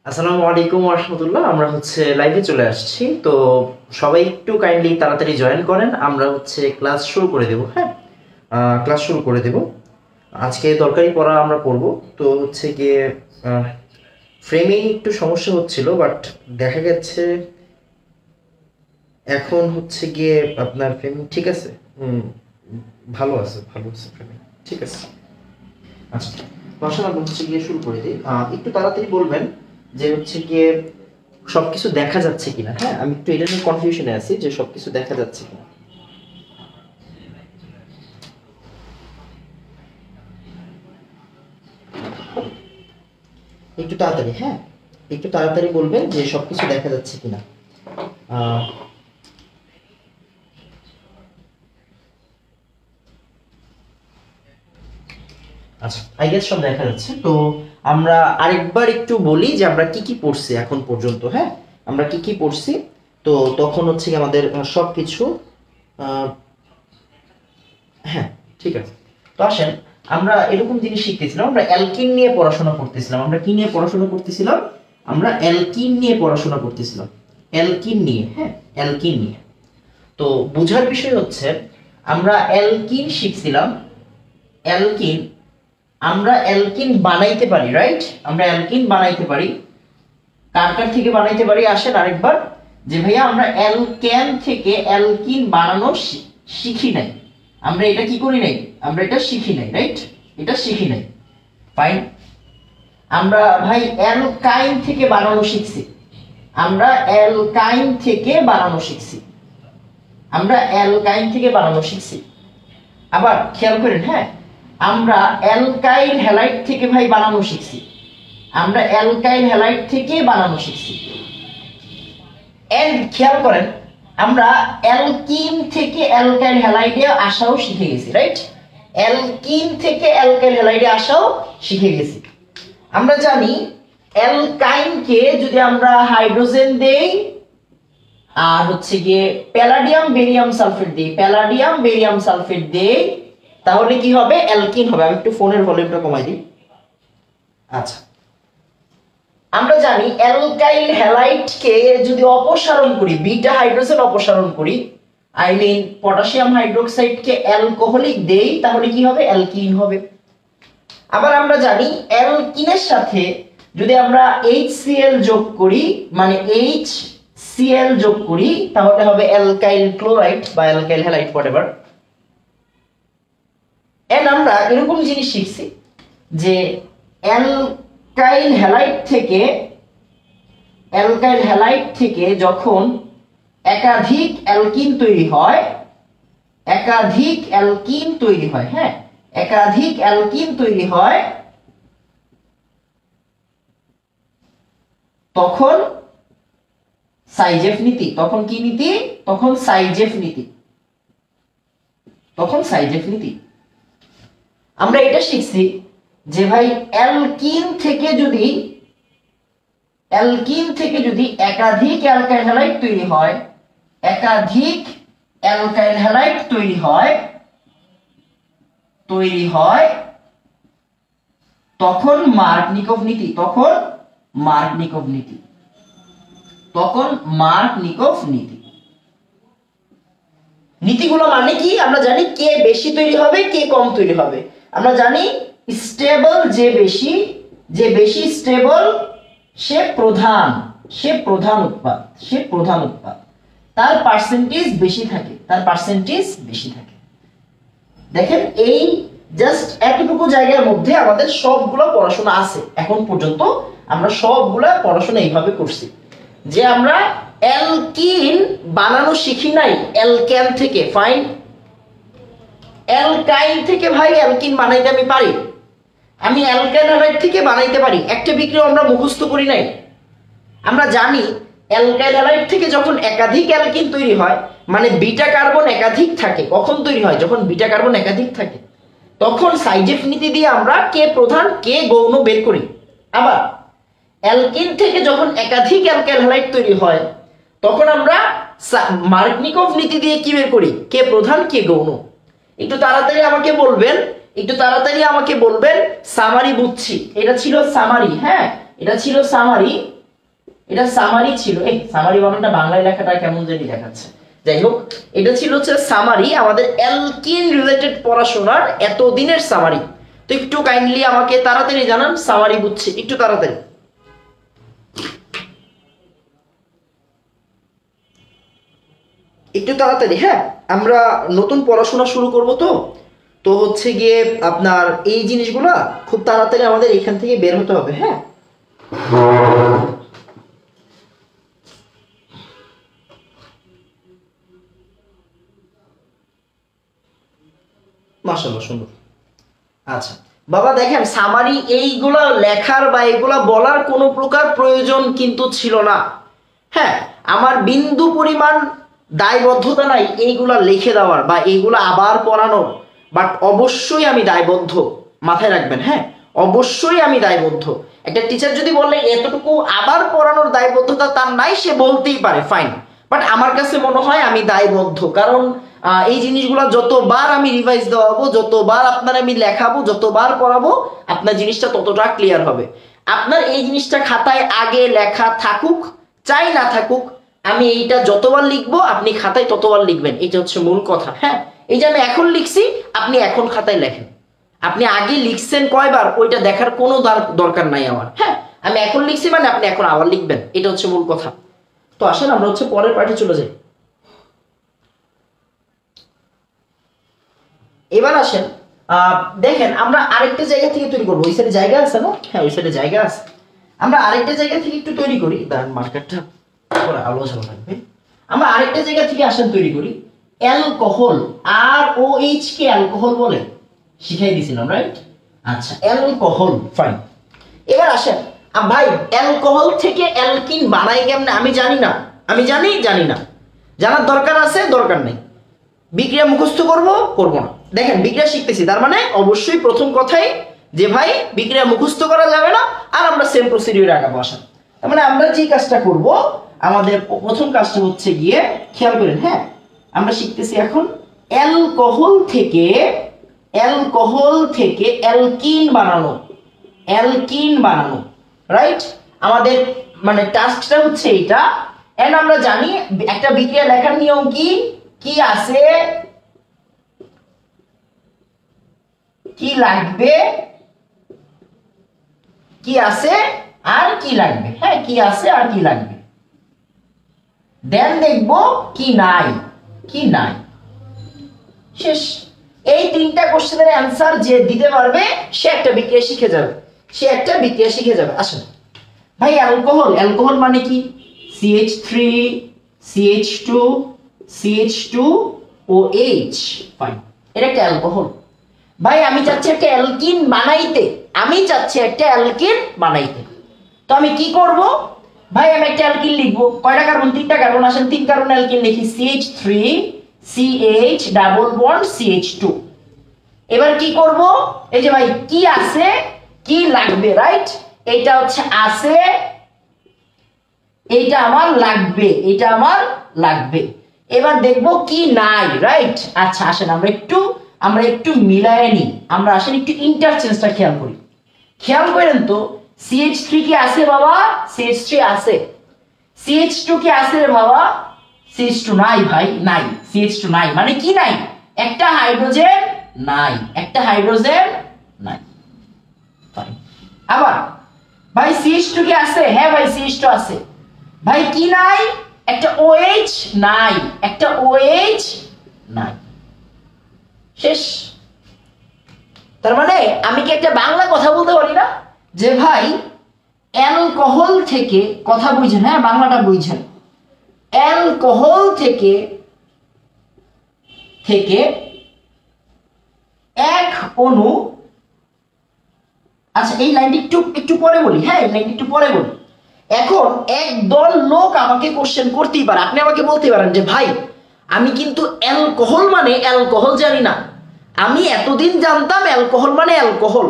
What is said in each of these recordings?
আসসালামু আলাইকুম ওয়া রাহমাতুল্লাহ। আমরা লাইভে চলে আসছি, তো সবাই একটু কাইন্ডলি তাড়াতাড়ি জয়েন করেন। আমরা ক্লাস শুরু করে দেব। হ্যাঁ, ক্লাস শুরু করে দেব। আজকে দরকারি পড়া আমরা পড়ব। তো গিয়ে ফ্রেমিং একটু সমস্যা হচ্ছিল, বাট দেখা গেছে এখন গিয়ে আপনার ফ্রেমিং ঠিক আছে। ভালো আছে, ভালো আছে ফ্রেমিং, ঠিক আছে। আচ্ছা, ভাষা আমরা গিয়ে শুরু করে দিই। একটু তাড়াতাড়ি বলবেন যে গিয়ে সবকিছু দেখা যাচ্ছে কিনা। হ্যাঁ, আমি একটু এটা নিয়ে কনফিউশনে আছি যে সবকিছু দেখা যাচ্ছে কিনা। একটু তাড়াতাড়ি, হ্যাঁ একটু তাড়াতাড়ি বলবেন যে সবকিছু দেখা যাচ্ছে কিনা। আচ্ছা, আই গেস সব দেখা যাচ্ছে। তো আমরা আরেকবার একটু বলি যে আমরা কি কি পড়ছি এখন পর্যন্ত। হ্যাঁ, আমরা কি কি পড়ছি, তো তখন আমাদের সবকিছু হ্যাঁ ঠিক আছে। তো আসেন, আমরা এরকম জিনিস শিখতেছিলাম। আমরা অ্যালকিন নিয়ে পড়াশোনা করতেছিলাম। আমরা কি নিয়ে পড়াশোনা করতেছিলাম? আমরা অ্যালকিন নিয়ে পড়াশোনা করতেছিলাম। অ্যালকিন নিয়ে, হ্যাঁ অ্যালকিন নিয়ে। তো বোঝার বিষয় আমরা অ্যালকিন শিখছিলাম। অ্যালকিন, আমরা অ্যালকিন বানাইতে পারি, রাইট? আমরা অ্যালকিন বানাইতে পারি। কার কার থেকে বানাইতে পারি আসেন আরেকবার, যে ভাইয়া আমরা অ্যালকেন থেকে অ্যালকিন বানানো শিখি নাই। আমরা এটা কি করি নাই? আমরা এটা শিখি নাই, রাইট? এটা শিখি নাই, ফাইন। আমরা ভাই অ্যালকাইন থেকে বানানো শিখছি। আমরা অ্যালকাইন থেকে বানানো শিখছি। আমরা অ্যালকাইন থেকে বানানো শিখছি। আবার খেয়াল করেন, হ্যাঁ আমরা অ্যালকাইল হ্যালাইড থেকে ভাই বানানো শিখছি। আমরা অ্যালকাইল হ্যালাইড থেকে বানানো শিখছি। এন্ড খেয়াল করেন, আমরা অ্যালকিন থেকে অ্যালকাইল হ্যালাইডে আসাও শিখে গেছি, রাইট? অ্যালকিন থেকে অ্যালকাইল হ্যালাইডে আসাও শিখে গেছি। আমরা জানি অ্যালকাইনকে যদি আমরা হাইড্রোজেন দেই আর গিয়ে প্যালাডিয়াম বেরিয়াম সালফেট দেই, প্যালাডিয়াম বেরিয়াম সালফেট দেই, তাহলে কি হবে? অ্যালকিন হবে। আমি একটু ফোনের ভলিউমটা কমাই দিই। আচ্ছা, আমরা জানি অ্যালকাইল হ্যালাইডকে যদি অপসারণ করি, বিটা হাইড্রোজেন অপসারণ করি, আই মিন পটাশিয়াম হাইড্রোক্সাইডকে অ্যালকোহলিক দেই, তাহলে কি হবে? অ্যালকিন হবে। আবার আমরা জানি অ্যালকিনের সাথে যদি আমরা HCl যোগ করি, মানে HCl যোগ করি, তাহলে হবে অ্যালকাইল ক্লোরাইড বা অ্যালকাইল হ্যালাইড, হোয়াটএভার। এন্ড আমরা এরকম জিনিস শিখছি যে অ্যালকাইল হ্যালাইড থেকে যখন একাধিক অ্যালকিন তৈরি হয়, একাধিক অ্যালকিন তৈরি হয়, হ্যাঁ একাধিক অ্যালকিন তৈরি হয়, তখন সাইজেফ নীতি। তখন কি নীতি? তখন সাইজেফ নীতি। তখন সাইজেফ নীতি। আমরা এটা শিখছি যে ভাই অ্যালকিন থেকে যদি একাধিক অ্যালকাইল হ্যালাইড তৈরি হয়, একাধিক অ্যালকাইল হ্যালাইড তৈরি তখন মার্কনিকভ নীতি। তখন মার্কনিকভ নীতি। তখন মার্কনিকভ নীতি। নীতিগুলো মানে কি? আমরা জানি কে বেশি তৈরি হবে, কে কম তৈরি হবে। আমরা জানি স্টেবল যে বেশি স্টেবল সে প্রধান উৎপাদ, তার পার্সেন্টেজ বেশি থাকে, দেখেন এই জাস্ট এতটুকু জায়গার মধ্যে আমাদের সবগুলো পড়াশোনা আছে। এখন পর্যন্ত আমরা সবগুলা পড়াশোনা এইভাবে করছি যে আমরা অ্যালকিন বানানো শিখি নাই অ্যালকেন থেকে, ফাইন। অ্যালকাইন থেকে ভাই অ্যালকিন বানাইতে আমি পারি, আমি অ্যালকাইল হ্যালাইড থেকে বানাইতে পারি। একটা বিক্রিয়া আমরা মুখস্থ করি নাই। আমরা জানি অ্যালকাইল হ্যালাইড থেকে যখন একাধিক অ্যালকিন তৈরি হয়, মানে বিটা কার্বন একাধিক থাকে। কখন তৈরি হয়? যখন বিটা কার্বন একাধিক থাকে। তখন সাইজেফ নীতি দিয়ে আমরা কে প্রধান কে গৌণ বের করি। আবার অ্যালকিন থেকে যখন একাধিক অ্যালকাইল হ্যালাইড তৈরি হয়, তখন আমরা মার্কনিকভ নীতি দিয়ে কি বের করি? কে প্রধান কে গৌণ। একটু তাড়াতাড়ি আমাকে বলবেন সামারি বুঝছি। এটা ছিল সামারি, হ্যাঁ এটা ছিল সামারি। এটা সামারি ছিল। এই সামারি বানানটা বাংলায় লেখাটা কেমন জানি দেখাচ্ছে, যাই হোক এটা ছিল হচ্ছে সামারি, আমাদের অ্যালকিন রিলেটেড পড়াশোনার এতদিনের সামারি। তো একটু কাইন্ডলি আমাকে তাড়াতাড়ি জানান সামারি বুঝছে, একটু তাড়াতাড়ি। একটু তাড়াতাড়ি, হ্যাঁ আমরা নতুন পড়াশোনা শুরু করব। তো তো হচ্ছে গিয়ে আপনার এই জিনিসগুলো খুব তাড়াতাড়ি আমাদের এখান থেকে বের হতে হবে। হ্যাঁ মাশাআল্লাহ সুন্দর। আচ্ছা বাবা দেখেন সামারি এইগুলা লেখার বা এগুলা বলার কোনো প্রকার প্রয়োজন কিন্তু ছিল না। হ্যাঁ আমার বিন্দু পরিমাণ দায়বদ্ধতা নাই এইগুলা লিখে দেওয়ার বা এইগুলা আবার পড়ানোর, বাট অবশ্যই আমি দায়বদ্ধ, মাথায় রাখবেন। হ্যাঁ অবশ্যই আমি দায়বদ্ধ। একটা টিচার যদি বলে এতটুকু আবার পড়ানোর দায়বদ্ধতা তার নাই, সে বলতেই পারে ফাইন, বাট আমার কাছে মনে হয় আমি দায়বদ্ধ। কারণ এই জিনিসগুলো যতবার আমি রিভাইজ দেওয়াবো, যতবার আপনার আমি লেখাবো, যতবার পড়াবো, আপনার জিনিসটা ততটা ক্লিয়ার হবে। আপনার এই জিনিসটা খাতায় আগে লেখা থাকুক চাই না থাকুক, আমি এইটা যতবার লিখবো আপনি খাতায় ততবার লিখবেন, এটা হচ্ছে মূল কথা। হ্যাঁ এই যে আমি এখন লিখছি আপনি এখন খাতায় লেখেন, আপনি আগে লিখছেন কয়বার ওইটা দেখার কোনো দরকার নাই আমার। হ্যাঁ আমি এখন লিখছি মানে আপনি এখন আবার লিখবেন, এটা হচ্ছে মূল কথা। তো আসেন আমরা হচ্ছে পরের পার্টে চলে যাই। এবার আসেন দেখেন আমরা আরেকটা জায়গা থেকে তৈরি করবো। ওই সাইডে জায়গা আছে না? হ্যাঁ ওই সাইডে জায়গা আছে। আমরা আরেকটা জায়গা থেকে একটু তৈরি করি, দাঁড়ান মার্কারটা পরে আলো ঝালো থাকবে। আমরা আরেকটা জায়গা থেকে আসেন তৈরি করি। অ্যালকোহল, ROH কে অ্যালকোহল বলে শিখাই দিয়েছিলাম, রাইট? আচ্ছা অ্যালকোহল ফাইন। এবার আসেন ভাই অ্যালকোহল থেকে অ্যালকিন বানাই কেমনে আমি জানি না, আমি জানি না, জানার দরকার আছে দরকার নেই। বিক্রিয়া মুখস্থ করব না, দেখেন বিক্রিয়া শিখতেছি তার মানে অবশ্যই প্রথম কথাই যে ভাই বিক্রিয়া মুখস্থ করা যাবে না, আর আমরা সেম প্রসিডিউরে আগাবো। আসেন তার মানে আমরা যে কাজটা করব, আমাদের প্রথম কাজটা হচ্ছে গিয়ে খেয়াল করেন। হ্যাঁ আমরা শিখতেছি এখন অ্যালকোহল থেকে অ্যালকিন বানানো, রাইট? আমাদের মানে টাস্কটা হচ্ছে এইটা। এন্ড আমরা জানি একটা বিক্রিয়া লেখার নিয়ম কি আছে, কি লাগবে, কি আছে আর কি লাগবে। হ্যাঁ কি আছে আর কি লাগবে, দেন দেখবো কি নাই শেষ। এই তিনটা কোশ্চেনের অ্যান্সার যে দিতে পারবে সে একটা বিক্রিয়া শিখে যাবে। আসেন ভাই অ্যালকোহল মানে কি? CH3 CH2 CH2OH, ফাইন, এটা একটা অ্যালকোহল। ভাই আমি চাচ্ছি একটা অ্যালকিন বানাইতে, তো আমি কি করব ভাই? আমি একটা অ্যালকিন লিখবো, কয়টা কার্বন? 3টা কার্বন। আসেন 3 কার্বন অ্যালকিন লিখি, CH3 CH double bond CH2। এবার কি করব? এই যে ভাই কি আছে কি লাগবে, রাইট? এইটা হচ্ছে আছে, এইটা আমার লাগবে, এবার দেখবো কি নাই, রাইট? আচ্ছা আসেন আমরা একটু মিলায়ে নিই। আমরা আসেন একটু ইন্টারচেঞ্জটা খেয়াল করেন তো। CH3 কি আছে বাবা? CH3 আছে। CH2 কি আছে রে বাবা? CH2 নাই ভাই, নাই। CH2 নাই মানে কি নাই? একটা হাইড্রোজেন নাই, ফাইন। আবার ভাই CH2 কি আছে? হ্যাঁ ভাই CH2 আছে। ভাই কি নাই? একটা OH নাই, শেষ। তার মানে আমি কি একটা বাংলা কথা বলতে পারি না যে ভাই অ্যালকোহল থেকে, কথা বুঝেন, হ্যাঁ বাংলাটা বুঝেন, অ্যালকোহল থেকে এক অণু, আচ্ছা এই লাইনটি একটু পরে বলি। হ্যাঁ এই লাইনটি একটু পরে বলি। এখন একদল লোক আমাকে কোশ্চেন করতেই পারে, আপনি আমাকে বলতে পারেন যে ভাই আমি কিন্তু অ্যালকোহল মানে অ্যালকোহল জানি না, আমি এতদিন জানতাম অ্যালকোহল মানে অ্যালকোহল,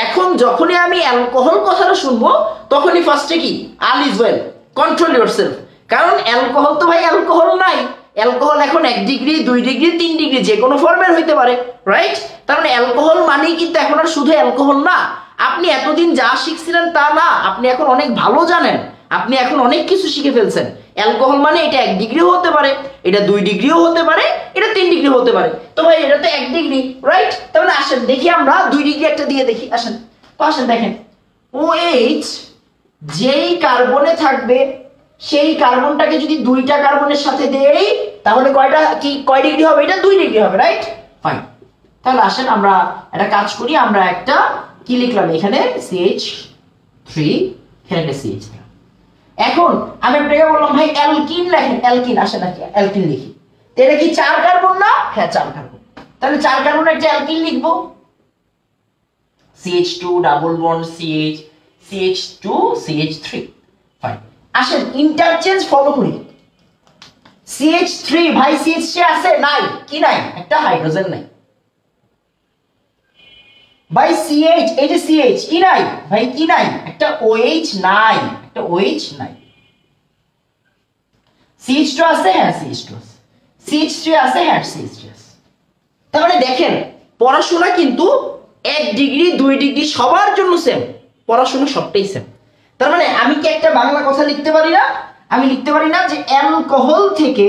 এখন যখনই আমি অ্যালকোহল কথাটা শুনবো তখনই ফার্স্টে কি all is well, control yourself. কারণ অ্যালকোহল তো ভাই অ্যালকোহল নাই, অ্যালকোহল এখন 1 ডিগ্রি 2 ডিগ্রি 3 ডিগ্রি যে কোনো ফর্মের হইতে পারে, রাইট? তার মানে অ্যালকোহল মানেই কিন্তু এখন আর শুধু অ্যালকোহল না। আপনি এতদিন যা শিখছিলেন তা না, আপনি এখন অনেক ভালো জানেন আপনি এখন অনেক কিছু শিখে ফেলছেন। অ্যালকোহল মানে এটা 1 ডিগ্রিও হতে পারে, এটা 2 ডিগ্রিও হতে পারে, এটা 3 ডিগ্রি হতে পারে। তো ভাই এটা তো 1 ডিগ্রি, রাইট? তাহলে আসেন দেখি আমরা 2 ডিগ্রি একটা দিয়ে দেখি। আসেন তো আসেন দেখেন, OH যেই কার্বনে থাকবে সেই কার্বনটাকে যদি 2টা কার্বনের সাথে দেই তাহলে কয় ডিগ্রি হবে? এটা 2 ডিগ্রি হবে, রাইট? ফাইন। তাহলে আসেন আমরা একটা কাজ করি, আমরা একটা কি লিখলাম এখানে CH3, এখানে একটা CH। এখন আমি আপনাকে বললাম ভাই অ্যালকিন লেখেন, অ্যালকিন। আসেন অ্যালকিন লিখি। এটা কি 4 কার্বন না? হ্যাঁ 4 কার্বন। তাহলে 4 কার্বনের একটা অ্যালকিন লিখবো, CH2 double bond CH, CH2 CH3। Fine. আসেন ইন্টারচেঞ্জ ফলো করি। CH3 ভাই CH3 আছে? নাই। কি নাই? একটা হাইড্রোজেন নাই। ভাই CH, এই যে CH কি নাই? ভাই কি নাই? একটা OH নাই, একটা OH নাই। CH2 আছে? হ্যাঁ CH2 আছে। CH3 আছে? হ্যাঁ CH3 আছে। তার মানে দেখেন পড়াশোনা কিন্তু 1 ডিগ্রি 2 ডিগ্রি সবার জন্য সেম, পড়াশোনা সবটাই সেম। তার মানে আমি কি একটা বাংলা কথা লিখতে পারি না? আমি লিখতে পারি না যে অ্যালকোহল থেকে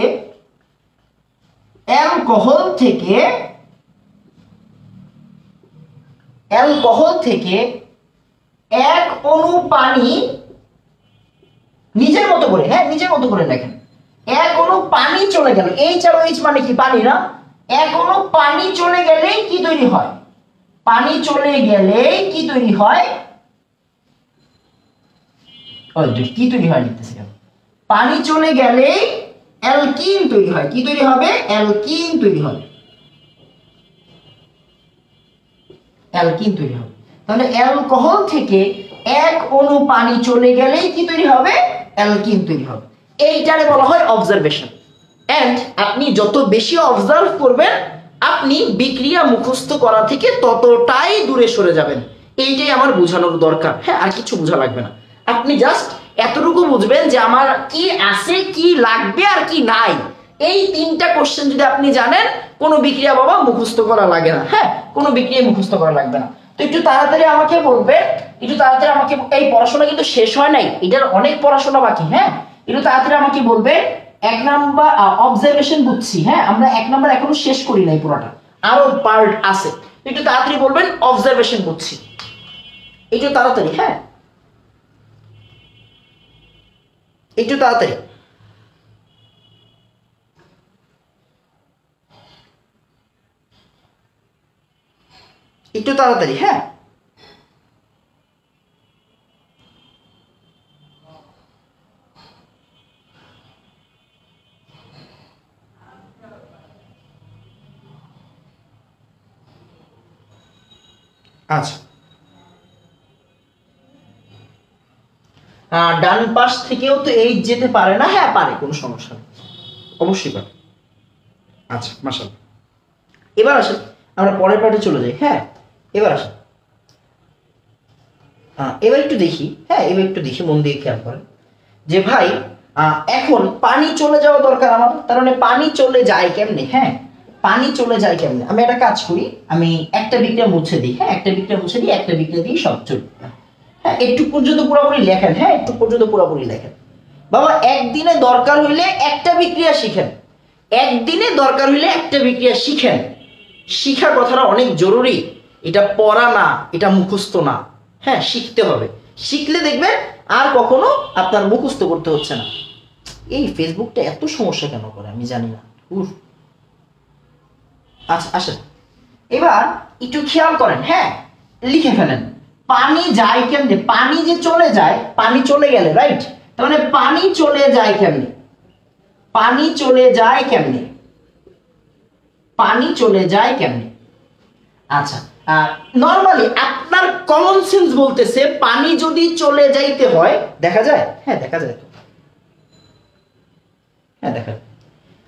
1 অণু পানি নিজের মতো করে, হ্যাঁ নিজের মতো করে লেখেন, 1 অণু পানি চলে গেল, HOH মানে কি? পানি না? 1 অণু পানি চলে গেলেই কি তৈরি হয়? পানি চলে গেলেই কি তৈরি হয়? কি তৈরি হয় লিখতেছি, পানি চলে গেলেই অ্যালকিন তৈরি হয়। কি তৈরি হবে? অ্যালকিন তৈরি হবে, অ্যালকিন তৈরি হবে। তাহলে অ্যালকোহল থেকে 1 অণু পানি চলে গেলেই কি তৈরি হবে? অ্যালকিন তৈরি হবে। এইটারে বলা হয় অবজারভেশন। এন্ড আপনি যত বেশি অবজার্ভ করবেন আপনি বিক্রিয়া মুখস্থ করা থেকে ততটাই দূরে সরে যাবেন। এইটাই আমার বোঝানোর দরকার। হ্যাঁ আর কিছু বোঝা লাগবে না, আপনি জাস্ট এতটুকু বুঝবেন যে আমার কি আছে, কি লাগবে আর কি নাই। এই 3টা কোশ্চেন যদি আপনি জানেন, কোনো বিক্রিয়া বাবা মুখস্থ করা লাগে না। হ্যাঁ কোনো বিক্রিয়া মুখস্থ করা লাগবে না। তো একটু তাড়াতাড়ি আমাকে বলবেন, একটু তাড়াতাড়ি আমাকে, এই পড়াশোনা কিন্তু শেষ হয় নাই, এটার অনেক পড়াশোনা বাকি। হ্যাঁ একটু তাড়াতাড়ি আমাকে বলবেন 1 নাম্বার অবজারভেশন বুঝছি। হ্যাঁ আমরা 1 নাম্বার এখনো শেষ করি নাই, পুরোটা আরো পার্ট আছে। একটু তাড়াতাড়ি বলবেন অবজারভেশন বুঝছি, একটু তাড়াতাড়ি। হ্যাঁ একটু তাড়াতাড়ি। একটু তাড়াতাড়ি। হ্যাঁ আচ্ছা, ডান পাশ থেকেও তো এই যেতে পারে না? হ্যাঁ পারে, কোনো সমস্যা নেই, অবশ্যই পারে। আচ্ছা মাশাআল্লাহ। এবার আসেন আমরা পরের পার্টে চলে যাই। হ্যাঁ এবার আসেন, এবার একটু দেখি। হ্যাঁ এবার একটু দেখি, মন দিয়ে খেয়াল করেন যে ভাই এখন পানি চলে যাওয়া দরকার আমার। তার মানে পানি চলে যায় কেমনে? হ্যাঁ পানি চলে যায় কেমনে? আমি একটা কাজ করি, আমি একটা বিক্রিয়া মুছে দিই। হ্যাঁ একটা বিক্রিয়া মুছে দিই, একটা বিক্রিয়া দিই, সব চলে। হ্যাঁ একটু পর্যন্ত পুরোপুরি লেখেন। হ্যাঁ একটু পর্যন্ত পুরোপুরি লেখেন বাবা। একদিনে দরকার হইলে একটা বিক্রিয়া শিখেন, একদিনে দরকার হইলে একটা বিক্রিয়া শিখেন। শিখার কথাটা অনেক জরুরি, এটা পড়া না, এটা মুখস্থ না। হ্যাঁ শিখতে হবে, শিখলে দেখবেন আর কখনো আপনার মুখস্থ করতে হচ্ছে না। এই ফেসবুকটা এত সমস্যা কেন করে আমি জানি না। আচ্ছা আসেন এবার একটু খেয়াল করেন। হ্যাঁ লিখে ফেলেন পানি যায় কেমনে? পানি যে চলে যায়, পানি চলে গেলে, রাইট? তার মানে পানি চলে যায় কেমনে? পানি চলে যায় কেমনে? পানি চলে যায় কেমনে? আচ্ছা নরমালি আপনার কমন সেন্স বলতেছে পানি যদি চলে যাইতে হয়, দেখা যায়? হ্যাঁ দেখা যায়। হ্যাঁ দেখা যায়।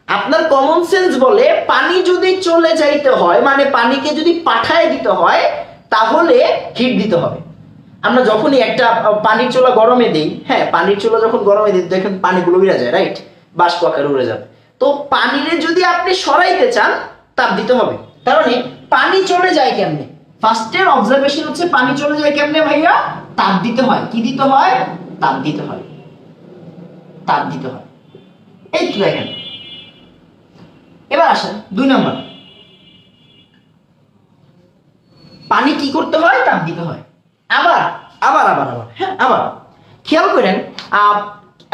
আপনার কমন সেন্স বলে পানি যদি চলে যাইতে হয় মানে পানিকে যদি পাঠায় দিতে হয় তাহলে হিট দিতে হবে। আমরা যখনই একটা পানির চুলা গরমে দিই, হ্যাঁ পানির চুলা যখন গরমে দিই দেখেন পানিগুলো উড়ে যায়, রাইট? বাষ্প আকারে উড়ে যাবে। তো পানিরে যদি আপনি সরাইতে চান তাপ দিতে হবে। তার মানে পানি চলে যায় কেমনে? ফার্স্টের অবজারভেশন হচ্ছে পানি চলে যায় কেমনে ভাইয়া? তাপ দিতে হয়। কি দিতে হয়? তাপ দিতে হয়। তাপ দিতে হয়। এই তো দেখেন। এবার আসেন 2 নম্বর, পানি কি করতে হয়? তাপ দিতে হয়। আবার আবার আবার আবার হ্যাঁ, আবার খেয়াল করেন,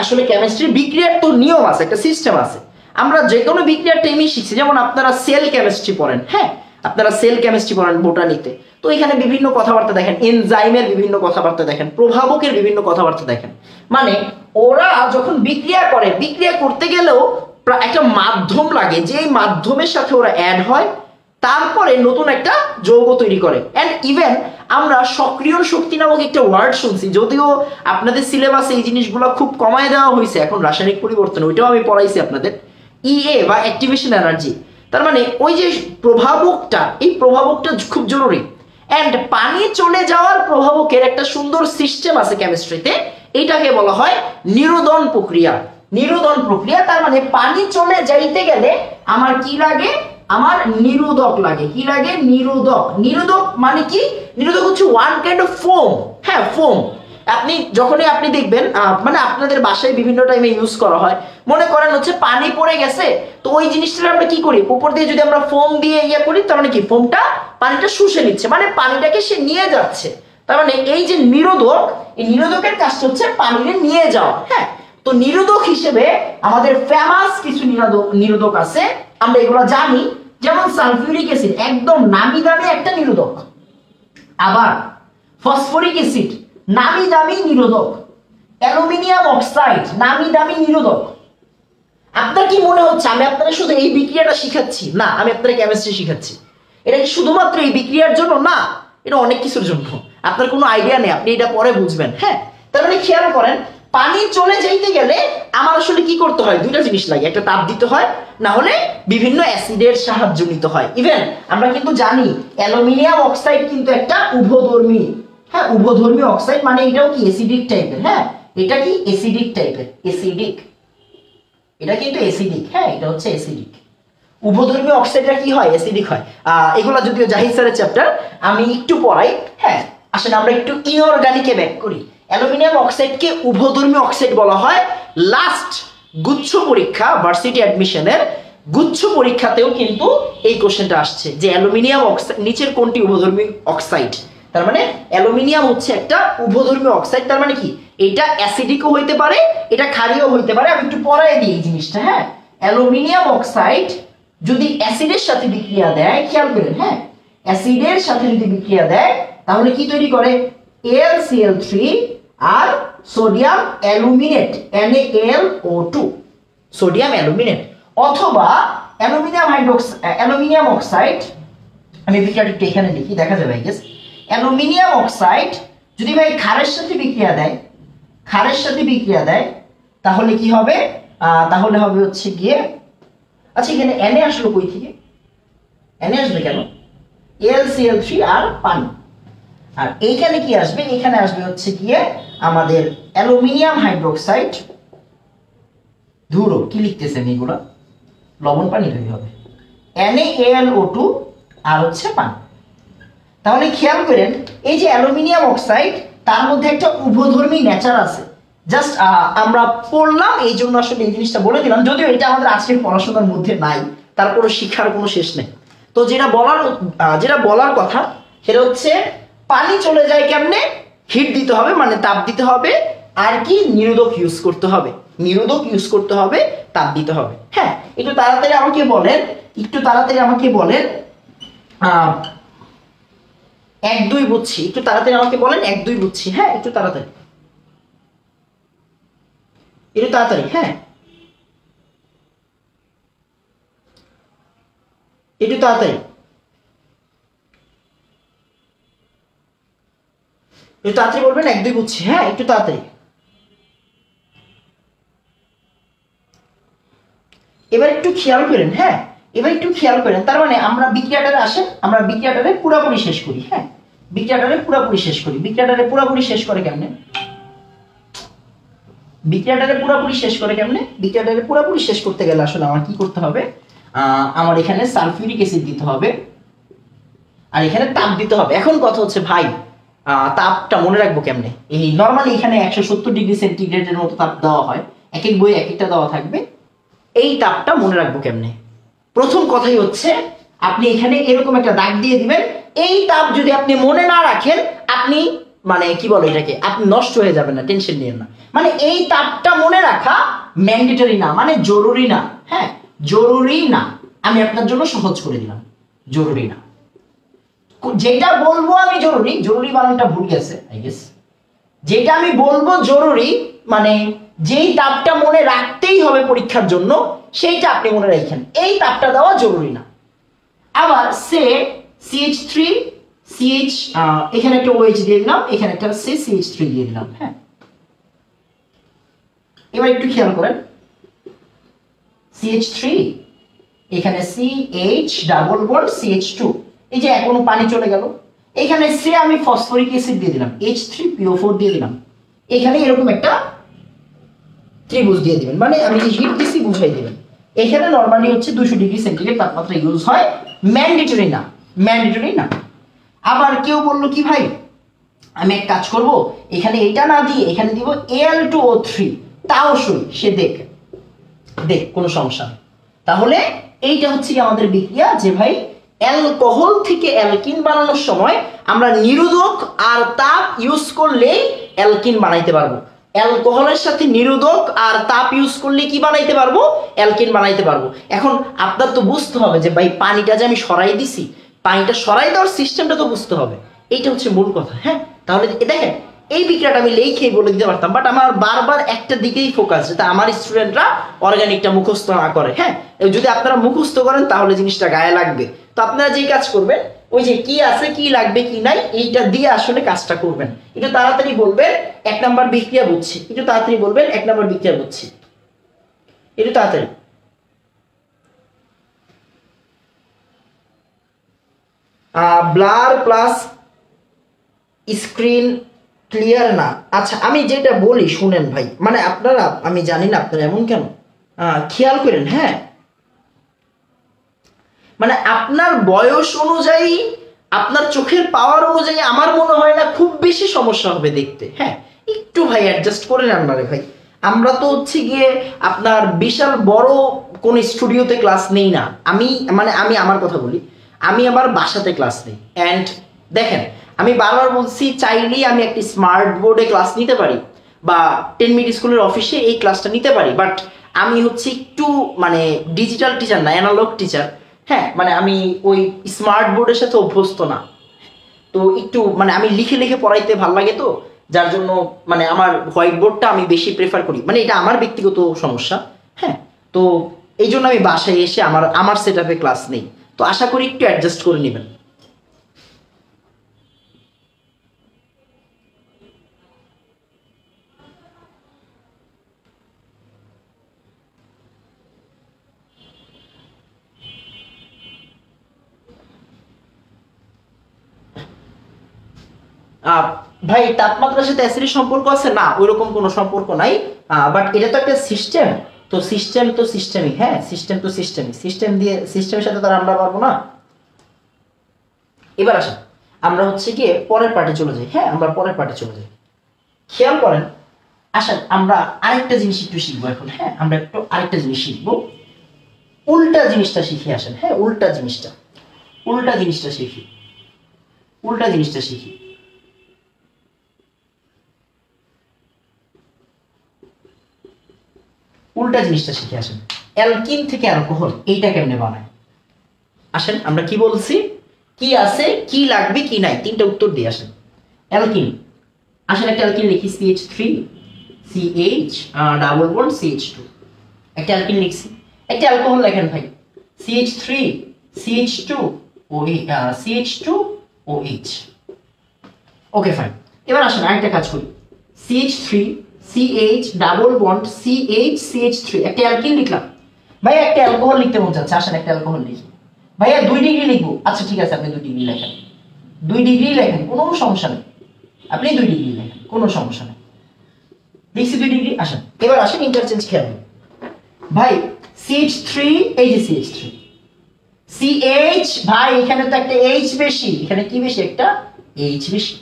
আসলে কেমিস্ট্রি বিক্রিয়ার তো নিয়ম আছে, একটা সিস্টেম আছে। আমরা যে কোনো বিক্রিয়ার টেমই শিখছি, যেমন আপনারা সেল কেমিস্ট্রি পড়েন, হ্যাঁ আপনারা সেল কেমিস্ট্রি পড়েন বোটানিতে, তো এখানে বিভিন্ন কথাবার্তা দেখেন, এনজাইমের বিভিন্ন কথাবার্তা দেখেন, প্রভাবকের বিভিন্ন কথাবার্তা দেখেন। মানে ওরা যখন বিক্রিয়া করে, বিক্রিয়া করতে গেলেও একটা মাধ্যম লাগে, যে এই মাধ্যমের সাথে ওরা অ্যাড হয়, তারপরে নতুন একটা যৌগ তৈরি করে। অ্যান্ড ইভেন আমরা সক্রিয় শক্তি নামক একটা ওয়ার্ড শুনছি, যদিও আপনাদের সিলেবাসে এই জিনিসগুলো খুব কমায় দেওয়া হয়েছে এখন রাসায়নিক পরিবর্তন, ওইটাও আমি পড়াইছি আপনাদের, ইএ বা অ্যাক্টিভেশন এনার্জি। তার মানে ওই যে প্রভাবকটা, এই প্রভাবকটা খুব জরুরি। অ্যান্ড পানি চলে যাওয়ার প্রভাবকের একটা সুন্দর সিস্টেম আছে কেমিস্ট্রিতে, এইটাকে বলা হয় নিরোধন প্রক্রিয়া। নিরোধন প্রক্রিয়া, তার মানে পানি চলে যাইতে গেলে আমার কি লাগে? আমার নিরোধক লাগে। কি লাগে? নিরোধক। নিরোধক মানে কি? নিরোধক হচ্ছে ওয়ান কাইন্ড অফ ফোম। হ্যাঁ, ফোম। আপনি যখনই আপনি দেখবেন, মানে আপনাদের বাসায় বিভিন্ন টাইমে ইউজ করা হয়, মনে করেন হচ্ছে পানি পড়ে গেছে, তো ওই জিনিসটা আমরা কি করি? উপর দিয়ে যদি আমরা ফোম দিয়ে ইয়ে করি, তার মানে কি ফোমটা পানিটা শুষে নিচ্ছে, মানে পানিটাকে সে নিয়ে যাচ্ছে। তার মানে এই যে নিরোধক, এই নিরোধকের কাজটা হচ্ছে পানিকে নিয়ে যাওয়া। হ্যাঁ, তো নিরোধক হিসেবে আমাদের ফেমাস কিছু নিরোধক আছে, আমরা এগুলো জানি, যেমন সালফিউরিক অ্যাসিড একদম নামি দামি একটা নিরোধক। আবার ফসফরিক অ্যাসিড নামি দামি নিরোধক। অ্যালুমিনিয়াম অক্সাইড নামি দামি নিরোধক। আপনার কি মনে হচ্ছে আমি আপনাদের শুধু এই বিক্রিয়াটা শিখাচ্ছি? না, আমি আপনাদের কেমিস্ট্রি শিখাচ্ছি। এটা কি শুধুমাত্র এই বিক্রিয়ার জন্য? না, এটা অনেক কিছুর জন্য। আপনার কোনো আইডিয়া নেই, আপনি এটা পরে বুঝবেন। হ্যাঁ, তার মানে খেয়াল করেন, পানি চলে যাইতে গেলে আমার আসলে কি করতে হয়? দুইটা জিনিস লাগে, একটা তাপ দিতে হয়, না হলে বিভিন্ন অ্যাসিডের সাহায্য নিতে হয়। ইভেন আমরা কিন্তু জানি অ্যালুমিনিয়াম অক্সাইড কিন্তু একটা উভধর্মী। হ্যাঁ, উভধর্মী অক্সাইড, মানে এটাও কি অ্যাসিডিক টাইপের। হ্যাঁ, এটা কি অ্যাসিডিক টাইপের, অ্যাসিডিক, এটা কিন্তু অ্যাসিডিক। হ্যাঁ, এটা হচ্ছে অ্যাসিডিক। উভধর্মী অক্সাইডটা কি হয়? অ্যাসিডিক হয়। এগুলা যদিও জাহিদ স্যারের চ্যাপ্টার, আমি একটু পড়াই। হ্যাঁ, আসলে আমরা একটু ইনঅর্গানিকে ব্যাক করি। অ্যালুমিনিয়াম অক্সাইডকে উভধর্মী অক্সাইড বলা হয়। লাস্ট গুচ্ছ পরীক্ষা, ভার্সিটি অ্যাডমিশনের গুচ্ছ পরীক্ষাতেও কিন্তু এই কোশ্চেনটা আসছে যে অ্যালুমিনিয়াম অক্সাইড নিচের কোনটি উভধর্মী অক্সাইড। তার মানে অ্যালুমিনিয়াম হচ্ছে একটা উভধর্মী অক্সাইড। তার মানে কি? এটা অ্যাসিডিকও হইতে পারে, এটা ক্ষারীয় হইতে পারে। আমি একটু পড়াই দিই এই জিনিসটা। হ্যাঁ, অ্যালুমিনিয়াম অক্সাইড যদি অ্যাসিডের সাথে বিক্রিয়া দেয়, খেয়াল করেন, হ্যাঁ অ্যাসিডের সাথে যদি বিক্রিয়া দেয়, তাহলে কি তৈরি করে? AlCl3 আর sodium aluminate, NaLO2, sodium aluminate. অথবা অ্যালুমিনিয়াম অক্সাইড, আমি বিক্রিয়াটা একটু এখানে লিখি, দেখা যাবে আই গেস। অ্যালুমিনিয়াম অক্সাইড যদি ভাই ক্ষারের সাথে বিক্রিয়া দেয়, ক্ষারের সাথে বিক্রিয়া দেয়, তাহলে কি হবে? তাহলে হবে হচ্ছে গিয়ে, আচ্ছা এখানে Na আসলো কই থেকে? Na আসবে কেন? AlCl3 আর পানি। আর এইখানে কি আসবে? এখানে আসবে হচ্ছে গিয়ে আমাদের অ্যালুমিনিয়াম হাইড্রোক্সাইড। ধুরো কি লিখতেছেন এগুলা? লবণ পানি তৈরি হবে, NaAlO2 আর হচ্ছে পানি। তাহলে খেয়াল করেন, এই যে অ্যালুমিনিয়াম অক্সাইড, তার মধ্যে একটা উভধর্মী নেচার আছে। জাস্ট আমরা পড়লাম এই জন্য আসলে এই জিনিসটা বলে দিলাম, যদিও এটা আমাদের আজকের পড়াশোনার মধ্যে নাই, তারপরে শিক্ষার কোনো শেষ নেই। তো যেটা বলার কথা সেটা হচ্ছে পানি চলে যায় কেমনে? হিট দিতে হবে, মানে তাপ দিতে হবে, আর কি নিরোধক ইউজ করতে হবে, নিরোধক ইউজ করতে হবে, তাপ দিতে হবে। হ্যাঁ, একটু তাড়াতাড়ি আমাকে বলেন, একটু তাড়াতাড়ি আমাকে বলেন 1-2 বুঝছি, একটু তাড়াতাড়ি আমাকে বলেন 1-2 বুঝছি। হ্যাঁ, একটু তাড়াতাড়ি, একটু তাড়াতাড়ি। হ্যাঁ, একটু তাড়াতাড়ি, একটু তাড়াতাড়ি বলবেন 1-2 বুঝছি। হ্যাঁ, একটু তাড়াতাড়ি। এবার একটু খেয়াল করেন। হ্যাঁ, এবার একটু খেয়াল করেন, তার মানে আমরা বিক্রিয়াটারে আসেন, আমরা বিক্রিয়াটারে পুরোপুরি শেষ করি। হ্যাঁ, বিক্রিয়াটারে পুরোপুরি শেষ করি। বিক্রিয়াটারে পুরোপুরি শেষ করে কেমনে? বিক্রিয়াটারে পুরোপুরি শেষ করে কেমনে? বিক্রিয়াটারে পুরোপুরি শেষ করতে গেলে আসলে আমার কি করতে হবে? আমার এখানে সালফিউরিক অ্যাসিড দিতে হবে, আর এখানে তাপ দিতে হবে। এখন কথা হচ্ছে ভাই, তাপটা মনে রাখবো কেমনে? এই নরমালি এখানে 170 ডিগ্রি সেন্টিগ্রেডের মতো তাপ দেওয়া হয়, এক এক বই এক একটা দেওয়া থাকবে। এই তাপটা মনে রাখবো কেমনে? প্রথম কথাই হচ্ছে আপনি এখানে এরকম একটা দাগ দিয়ে দিবেন। এই তাপ যদি আপনি মনে না রাখেন, আপনি মানে কি বলে এটাকে, আপনি নষ্ট হয়ে যাবেন না, টেনশন নিয়েন না। মানে এই তাপটা মনে রাখা ম্যান্ডেটরি না, মানে জরুরি না। হ্যাঁ, জরুরি না। আমি আপনার জন্য সহজ করে দিলাম, জরুরি না। যেটা বলবো আমি জরুরি, জরুরি বানানটা ভুল গেছে আই গেস। যেটা আমি বলবো জরুরি মানে যেই তাপটা মনে রাখতেই হবে পরীক্ষার জন্য, সেইটা আপনি মনে রাখেন। এই তাপটা দেওয়া জরুরি না। আবার সে CH3 CH, এখানে একটা OH দিয়ে দিলাম, এখানে একটা CH3 দিয়ে দিলাম। হ্যাঁ, এবার একটু খেয়াল করেন, CH3 এখানে CH ডাবল বন্ড CH2, এই যে এখনো পানি চলে গেল। এখানে সে আমি ফসফরিক অ্যাসিড দিয়ে দিলাম, H3PO4 দিয়ে দিলাম। এখানে এরকম একটা ত্রিভুজ দিয়ে দিবেন, মানে আমি যে হিট দিছি বুঝাই দিবেন। এখানে নরমালি হচ্ছে 200 ডিগ্রি সেন্টিগ্রেড তাপমাত্রা ইউজ হয়, ম্যান্ডেটরি না, ম্যান্ডেটরি না। আবার কেউ বললো কি ভাই আমি এক কাজ করব, এখানে এটা না দিয়ে এখানে দিব Al2O3, তাও শুনি, সে দেখ কোনো সমস্যা নেই। তাহলে এইটা হচ্ছে কি আমাদের বিক্রিয়া, যে ভাই অ্যালকোহল থেকে অ্যালকিন বানানোর সময় আমরা নিরোধক আর তাপ ইউজ করলে অ্যালকিন বানাইতে পারবো। অ্যালকোহলের সাথে নিরোধক আর তাপ ইউজ করলে কি বানাইতে পারবো? অ্যালকিন বানাইতে পারবো। এখন আপনার তো বুঝতে হবে যে ভাই পানিটা যে আমি সরাই দিছি, পানিটা সরাই দেওয়ার সিস্টেমটা তো বুঝতে হবে। এইটা হচ্ছে মূল কথা। হ্যাঁ, তাহলে দেখেন এই বিক্রিয়াটা আমি লেখেই বলে দিতে পারতাম, বাট আমার বারবার একটা দিকেই ফোকাস, যাতে আমার স্টুডেন্টরা অর্গানিকটা মুখস্থ না করে। হ্যাঁ, যদি আপনারা মুখস্থ করেন তাহলে জিনিসটা গায়ে লাগবে। তো আপনারা যেই কাজ করবেন, ওই যে কি আছে, কি লাগবে, কি নাই, এইটা দিয়ে আসলে কাজটা করবেন। একটু তাড়াতাড়ি বলবেন 1 নাম্বার বিক্রিয়া বুঝছি, একটু তাড়াতাড়ি বলবেন 1 নাম্বার বিক্রিয়া বুঝছি, একটু তাড়াতাড়ি। ব্লার প্লাস স্ক্রিন ক্লিয়ার না। আচ্ছা, আমি যেটা বলি শুনেন ভাই, মানে আপনারা, আমি জানি না আপনারা এমন কেন, খেয়াল করেন। হ্যাঁ, মানে আপনার বয়স অনুযায়ী, আপনার চোখের পাওয়ার অনুযায়ী আমার মনে হয় না খুব বেশি সমস্যা হবে দেখতে। হ্যাঁ, একটু ভাই অ্যাডজাস্ট করে নেন না রে ভাই। আমরা তো হচ্ছে গিয়ে আপনার বিশাল বড় কোন স্টুডিওতে ক্লাস নেই না। আমি আমার কথা বলি, আমি আমার বাসাতে ক্লাস নেই। অ্যান্ড দেখেন, আমি বারবার বলছি, চাইলেই আমি একটি স্মার্ট বোর্ডে ক্লাস নিতে পারি বা 10 মিনিট স্কুলের অফিসে এই ক্লাসটা নিতে পারি, বাট আমি হচ্ছে একটু মানে ডিজিটাল টিচার না, অ্যানালগ টিচার। হ্যাঁ, মানে আমি ওই স্মার্ট বোর্ডের সাথে অভ্যস্ত না। তো একটু মানে আমি লিখে লিখে পড়াইতে ভালো লাগে, তো যার জন্য মানে আমার হোয়াইট বোর্ডটা আমি বেশি প্রেফার করি। মানে এটা আমার ব্যক্তিগত সমস্যা। হ্যাঁ, তো এই জন্য আমি বাসায় এসে আমার সেট আপে ক্লাস নেই। তো আশা করি একটু অ্যাডজাস্ট করে নেবেন। ভাই তাপমাত্রার সাথে অ্যাসিডের সম্পর্ক আছে না? ওইরকম কোনো সম্পর্ক নাই, বাট এটা তো একটা সিস্টেম। তো সিস্টেমই। হ্যাঁ, সিস্টেম তো সিস্টেমই, সিস্টেম দিয়ে সিস্টেমের সাথে তো আমরা পারবো না। এবার আসেন আমরা হচ্ছে গিয়ে পরের পার্টে চলে যাই। হ্যাঁ, আমরা পরের পার্টে চলে যাই। খেয়াল করেন, আসেন আমরা আরেকটা জিনিস একটু শিখবো এখন। হ্যাঁ, আমরা একটু আরেকটা জিনিস শিখবো, উল্টা জিনিসটা শিখে আসেন। হ্যাঁ, উল্টা জিনিসটা শিখি। উল্টা জিনিসটা শিখি। আসেন, অ্যালকিন থেকে অ্যালকোহল এইটা কেমনে বানায়? আসেন, আমরা কি বলছি, কি আছে, কি লাগবে, কি নাই, তিনটা উত্তর দিয়ে আসেন। অ্যালকিন, আসেন একটা অ্যালকিন লিখি, CH3 CH double bond CH2, একটা অ্যালকিন লিখছি। একটা অ্যালকোহল লেখেন ভাই, CH3 CH2 OH। Okay fine. এবার আসেন আরেকটা কাজ করি, CH3 CH double bond CH3, একটা অ্যালকিন লিখলাম। ভাই একটা অ্যালকোহল লিখতে মন চাচ্ছে, আসেন একটা অ্যালকোহল লিখি। ভাইয়া 2 ডিগ্রি লিখবো। আচ্ছা ঠিক আছে, আপনি 2 ডিগ্রি লেখেন, 2 ডিগ্রি লেখেন, কোনো সমস্যা নেই। আপনি 2 ডিগ্রি লেখেন, কোনো সমস্যা নেই। লিখছি 2 ডিগ্রি। আসেন, এবার আসেন ইন্টারচেঞ্জ খেয়াল ভাই। CH3, এই যে CH3 CH, ভাই এখানে তো একটা H বেশি, এখানে কি বেশি? একটা H বেশি।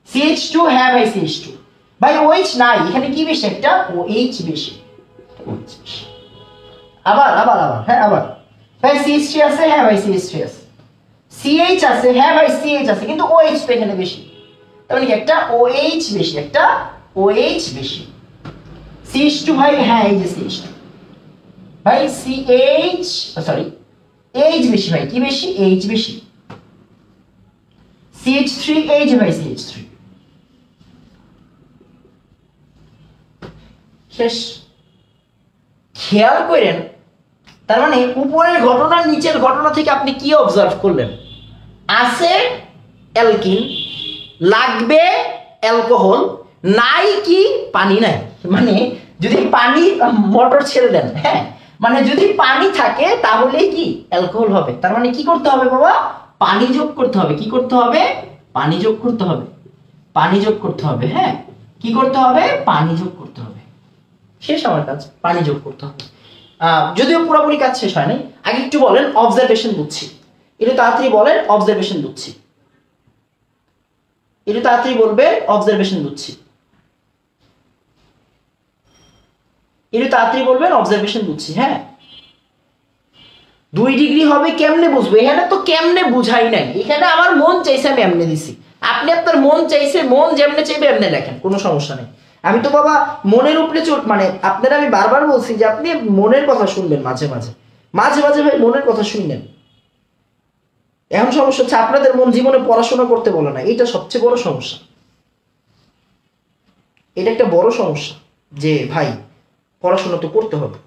CH2, হ্যাঁ ভাই CH2, ভাই OH নাই, এখানে কি বেশি? একটা OH বেশি। আবার আবার আবার হ্যাঁ আবার ভাই CH3 আছে, হ্যাঁ ভাই CH3 আছে, CH আছে, হ্যাঁ ভাই CH আছে, কিন্তু OH তো এখানে বেশি, তার মানে কি একটা OH বেশি, একটা OH বেশি। CH2 ভাই, হ্যাঁ এই যে CH2 ভাই, CH সরি H বেশি ভাই, কি বেশি? H বেশি। CH3 H ভাই, CH3 শেষ। খেয়াল করেন, তার মানে উপরের ঘটনা নিচের ঘটনা থেকে আপনি কি অবজার্ভ করলেন? আছে অ্যালকিন, লাগবে অ্যালকোহল, নাই কি? পানি নাই। মানে যদি পানি, মোটর ছেড়ে দেন, হ্যাঁ মানে যদি পানি থাকে তাহলে কি অ্যালকোহল হবে। তার মানে কি করতে হবে বাবা? পানি যোগ করতে হবে। কি করতে হবে? পানি যোগ করতে হবে, পানি যোগ করতে হবে। হ্যাঁ কি করতে হবে? পানি যোগ করতে হবে। শেষ আমার কাজ, পানি যোগ করতে হবে। যদিও পুরোপুরি কাজ শেষ হয় নাই, আগে একটু বলেন অবজারভেশন বুঝছি, একটু তাড়াতাড়ি বলেন অবজারভেশন বুঝছি, একটু তাড়াতাড়ি বলবে অবজারভেশন বুঝছি, একটু তাড়াতাড়ি বলবেন অবজারভেশন বুঝছি। হ্যাঁ 2 ডিগ্রি হবে কেমনে বুঝবো? এখানে তো কেমনে বুঝাই নাই, এখানে আমার মন চাইছে আমি এমনি দিছি, আপনি আপনার মন চাইছে, মন যেমনে চাইবে এমনি লেখেন, কোনো সমস্যা নেই। আমি তো বাবা মনের উপরে মানে আপনারা আমি বারবার বলছি যে আপনি মনের কথা শুনবেন, মাঝে মাঝে মাঝে মাঝে ভাই মনের কথা শুনলেন। এখন সমস্যা হচ্ছে আপনাদের মন জীবনে পড়াশোনা করতে বলে না, এটা সবচেয়ে বড় সমস্যা, এটা একটা বড় সমস্যা যে ভাই পড়াশোনা তো করতে হবে।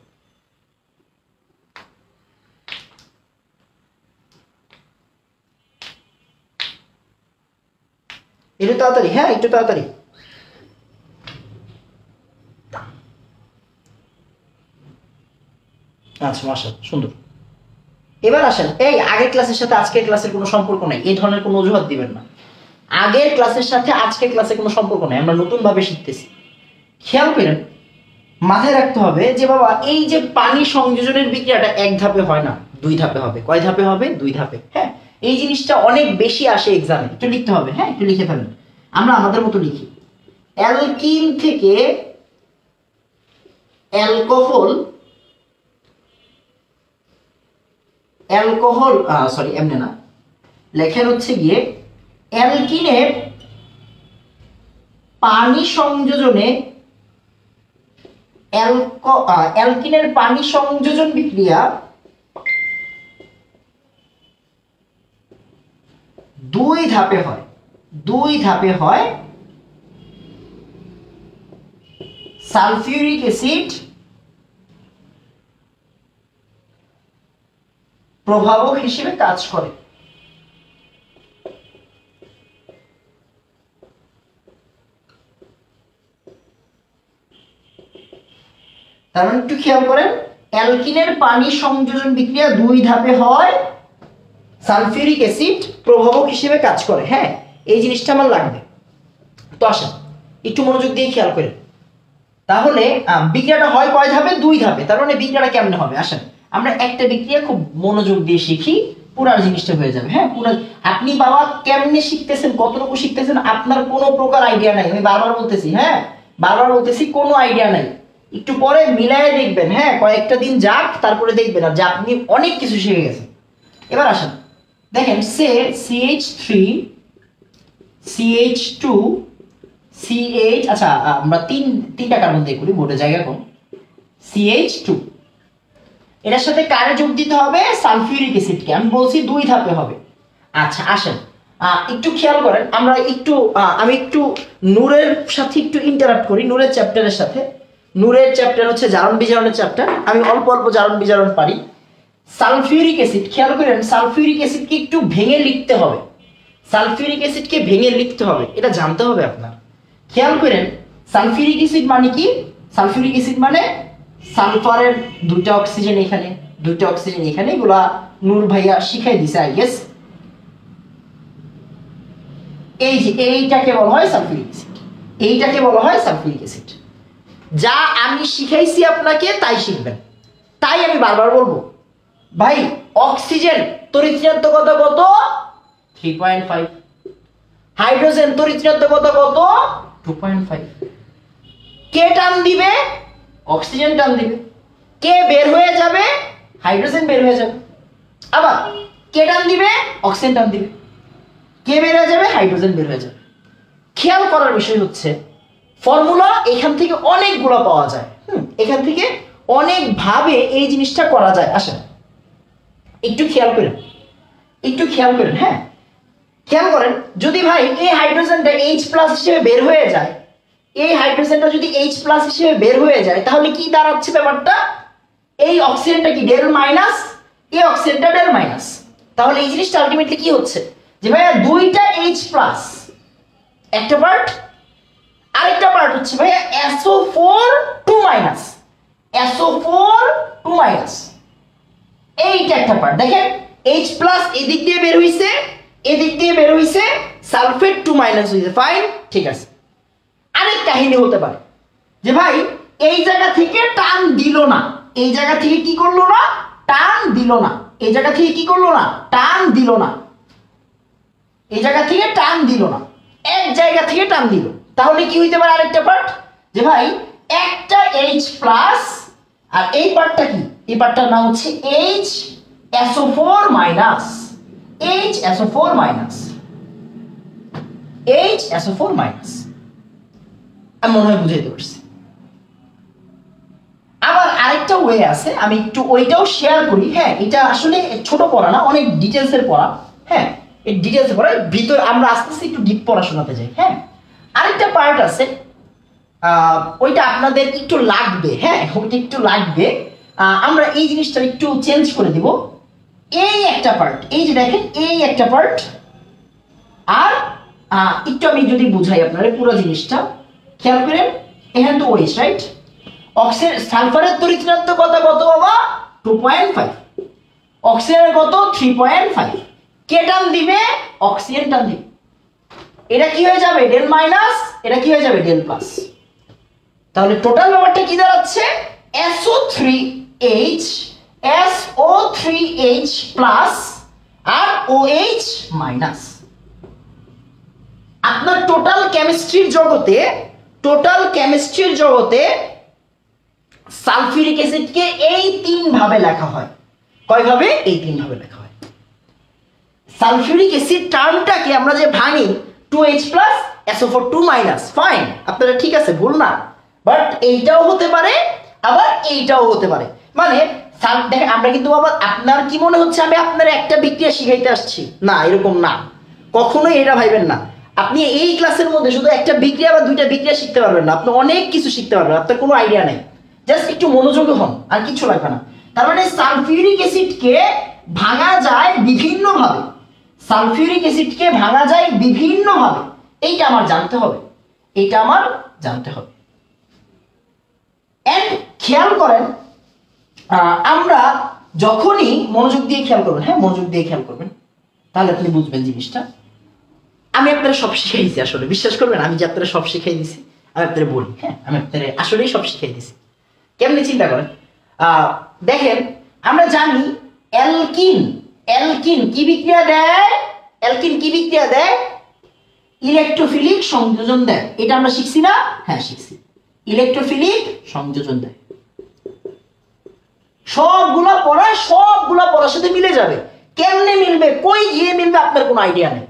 একটু তাড়াতাড়ি, হ্যাঁ একটু তাড়াতাড়ি। আচ্ছা মাশাআল্লাহ, সুন্দর। এবার আসেন, এই আগের ক্লাসের সাথে আজকের ক্লাসের কোনো সম্পর্ক নাই, এই ধরনের কোনো অজুহাত দিবেন না। আগের ক্লাসের সাথে আজকের ক্লাসে কোনো সম্পর্ক নাই, আমরা নতুন ভাবে শিখতেছি। খেয়াল করেন, মাথায় রাখতে হবে যে বাবা এই যে পানি সংযোজনের বিক্রিয়াটা 1 ধাপে হয় না, 2 ধাপে হবে। কয় ধাপে হবে? 2 ধাপে। হ্যাঁ এই জিনিসটা অনেক বেশি আসে এক্সামে, একটু লিখতে হবে। হ্যাঁ একটু লিখে ফেলেন, আমরা আমাদের মতো লিখি। অ্যালকিন থেকে অ্যালকোহল, অ্যালকোহল সরি এমনি না, লেখেন হচ্ছে গিয়ে অ্যালকিনের পানি সংযোজনে, অ্যালকিনের পানি সংযোজন বিক্রিয়া 2 ধাপে হয়, 2 ধাপে হয়। সালফিউরিক অ্যাসিড প্রভাবক হিসেবে কাজ করে। তার মানে একটু খেয়াল করেন, অ্যালকিনের পানি সংযোজন বিক্রিয়া 2 ধাপে হয়, সালফিউরিক অ্যাসিড প্রভাবক হিসেবে কাজ করে। হ্যাঁ এই জিনিসটা আমার লাগবে। তো আসেন একটু মনোযোগ দিয়ে খেয়াল করেন, তাহলে বিক্রিয়াটা হয় কয় ধাপে? 2 ধাপে। তার মানে বিক্রিয়াটা কেমনে হবে? আসেন আমরা একটা বিক্রিয়া খুব মনোযোগ দিয়ে শিখি, পুরো জিনিসটা হয়ে যাবে। হ্যাঁ পুরো, আপনি বাবা কেমনে শিখতেছেন, কতটুকু শিখতেছেন আপনার কোনো প্রকার আইডিয়া নাই, আমি বারবার বলতেছি। হ্যাঁ বারবার বলতেছি, কোনো আইডিয়া নাই। একটু পরে মিলায়ে দেখবেন, হ্যাঁ কয়েকটা দিন যাক, তারপরে দেখবেন আর যে আপনি অনেক কিছু শিখে গেছেন। এবার আসেন দেখেন, সে CH3 CH2 CH, আচ্ছা আমরা তিনটা কার্বন দিয়ে করি, বোর্ডে জায়গা কম। CH2 এটার সাথে কারে যোগ দিতে হবে? সালফিউরিক অ্যাসিডকে। আমি বলছি 2 ধাপে হবে। আচ্ছা আসেন একটু খেয়াল করেন, আমরা একটু আমি একটু নূরের সাথে একটু ইন্টারাক্ট করি, নূরের চ্যাপ্টারের সাথে। নূরের চ্যাপ্টার হচ্ছে জারণ বিজারণের চ্যাপ্টার, আমি অল্প অল্প জারণ বিজারণ পারি। সালফিউরিক অ্যাসিড, খেয়াল করেন সালফিউরিক অ্যাসিডকে একটু ভেঙে লিখতে হবে, সালফিউরিক অ্যাসিডকে ভেঙে লিখতে হবে, এটা জানতে হবে আপনার। খেয়াল করেন সালফিউরিক অ্যাসিড মানে কি? সালফিউরিক অ্যাসিড মানে সালফারের 2টা অক্সিজেন এখানে, 2টা অক্সিজেন এখানে, এগুলা নূর ভাইয়া শিখাই দিছে আই গেস। এই যে এইটাকে বলা হয় সালফিউরিক অ্যাসিড, এইটাকে বলা হয় সালফিউরিক অ্যাসিড। যা আমি শিখাইছি আপনাকে তাই শিখবেন। তাই আমি বারবার বলবো ভাই, অক্সিজেন তড়িৎ ঋণাত্মকতা কত? 3.5। হাইড্রোজেন তড়িৎ ঋণাত্মকতা কত? 2.5। কে টান দিবে, অক্সিজেন টান দিবে। কে বের হয়ে যাবে, হাইড্রোজেন বের হয়ে যাবে। আবার কে টান দিবে, অক্সিজেন টান দিবে। কে বের হয়ে যাবে, হাইড্রোজেন বের হয়ে যাবে। খেয়াল করার বিষয় হচ্ছে ফর্মুলা এখান থেকে অনেকগুলো পাওয়া যায়। এখান থেকে অনেক ভাবে এই জিনিসটা করা যায়। আসেন একটু খেয়াল করেন, একটু খেয়াল করেন। হ্যাঁ, খেয়াল করেন, যদি ভাই এই হাইড্রোজেনটা H+ হিসেবে বের হয়ে যায়, এই হাইড্রোজেনটা যদি H+ হিসেবে বের হয়ে যায়, তাহলে কি দাঁড়াচ্ছে ব্যাপারটা? এই অক্সিজেনটা কি ডেল মাইনাস, এই অক্সিজেনটা ডেল মাইনাস। তাহলে এই জিনিসটা আলটিমেটলি কি হচ্ছে যে ভাইয়া দুইটা H+, একটা পার্ট, আরেকটা পার্ট হচ্ছে ভাইয়া SO4 2-, SO4 2-। এইটা একটা পার্ট দেখেন, H+ এদিক দিয়ে বের হইছে, এদিক দিয়ে বের হইছে, সালফেট 2- হইছে। ফাইন, ঠিক আছে। আরেক কাহিনী হতে পারে যে ভাই এই জায়গা থেকে টান দিল না, এই জায়গা থেকে কি করলো না, টান দিল না, এই জায়গা থেকে কি করলো না, টান দিল না, এই জায়গা থেকে টান দিল না, এক জায়গা থেকে টান দিল। তাহলে কি হইতে পারে আরেকটা পার্ট যে ভাই একটা H+ আর এই পার্টটা কি, এই পার্টটার নাম হচ্ছে HSO4-, HSO4-, HSO4-। আমি মনে হয় বুঝাইতে পারছি। আবার আরেকটা ওয়ে আছে, আমি একটু ওইটাও শেয়ার করি। হ্যাঁ, এটা আসলে ছোট পড়া না, অনেক ডিটেলসের পড়া। হ্যাঁ, এই ডিটেলসের পড়া ভিতর আমরা আস্তে আস্তে একটু ডিপ পড়াশোনাতে যাই। হ্যাঁ, আরেকটা পার্ট আছে, ওইটা আপনাদের একটু লাগবে। হ্যাঁ, ওইটা একটু লাগবে। আমরা এই জিনিসটা একটু চেঞ্জ করে দিব। এই একটা পার্ট, এই যে দেখেন এই একটা পার্ট, আর একটু আমি যদি বুঝাই আপনারা পুরো জিনিসটা খেয়াল করেন। এখানে তো OH, রাইট? অক্সিজেন, সালফারের তড়িৎ ঋণাত্মকতা কত বাবা? 2.5। অক্সিজেনের কত? 3.5। কে টান দিবে? অক্সিজেন টান দিবে। এটা কি হয়ে যাবে? ডেল মাইনাস, এটা কি হয়ে যাবে? Del plus. তাহলে টোটাল ব্যাপারটা কি দাঁড়াচ্ছে? SO3H, SO3H প্লাস আর OH-। আপনার টোটাল কেমিস্ট্রির জগতে সালফিউরিক অ্যাসিডকে এই 3 ভাবে লেখা হয়। কয় ভাবে? এই 3 ভাবে লেখা হয়। সালফিউরিক অ্যাসিড টার্মটাকে আমরা যে ভাঙি 2H+ SO4 2-। ফাইন, আপনারা ঠিক আছে, ভুল না। বাট এইটাও হতে পারে, আবার এইটাও হতে পারে। মানে দেখেন, আমরা কিন্তু আবার, আপনার কি মনে হচ্ছে আমি আপনার একটা বিক্রিয়া শিখাইতে আসছি? না, এরকম না, কখনোই এটা ভাইবেন না। আপনি এই ক্লাসের মধ্যে শুধু একটা বিক্রিয়া বা দুইটা বিক্রিয়া শিখতে পারবেন না, আপনি অনেক কিছু শিখতে পারবেন। আপনার কোনো আইডিয়া নেই, জাস্ট একটু মনোযোগী হন, আর কিছু লাগবে না। তার মানে সালফিউরিক অ্যাসিডকে ভাঙা যায় বিভিন্ন ভাবে, সালফিউরিক অ্যাসিডকে ভাঙা যায় বিভিন্ন ভাবে। এইটা আমার জানতে হবে, এইটা আমার জানতে হবে। এন্ড খেয়াল করেন, আমরা যখনই মনোযোগ দিয়ে খেয়াল করবেন, হ্যাঁ মনোযোগ দিয়ে খেয়াল করবেন, তাহলে আপনি বুঝবেন জিনিসটা। আমি আপনারা সব শিখাই দিছি, আসলে বিশ্বাস করবেন, আমি যে আপনারা সব শিখাই দিছি, আমি আপনারা বলি, হ্যাঁ আমি আপনারা আসলেই সব শিখাই দিছি। কেমনি চিন্তা করেন, দেখেন আমরা জানি অ্যালকিন কি বিক্রিয়া দেয়? অ্যালকিন কি বিক্রিয়া দেয়? ইলেকট্রোফিলিক সংযোজন দেয়। এটা আমরা শিখছি না? হ্যাঁ শিখছি, ইলেকট্রোফিলিক সংযোজন দেয়। সবগুলা পড়ার সাথে মিলে যাবে। কেমনে মিলবে, কই গিয়ে মিলবে, আপনার কোনো আইডিয়া নেই।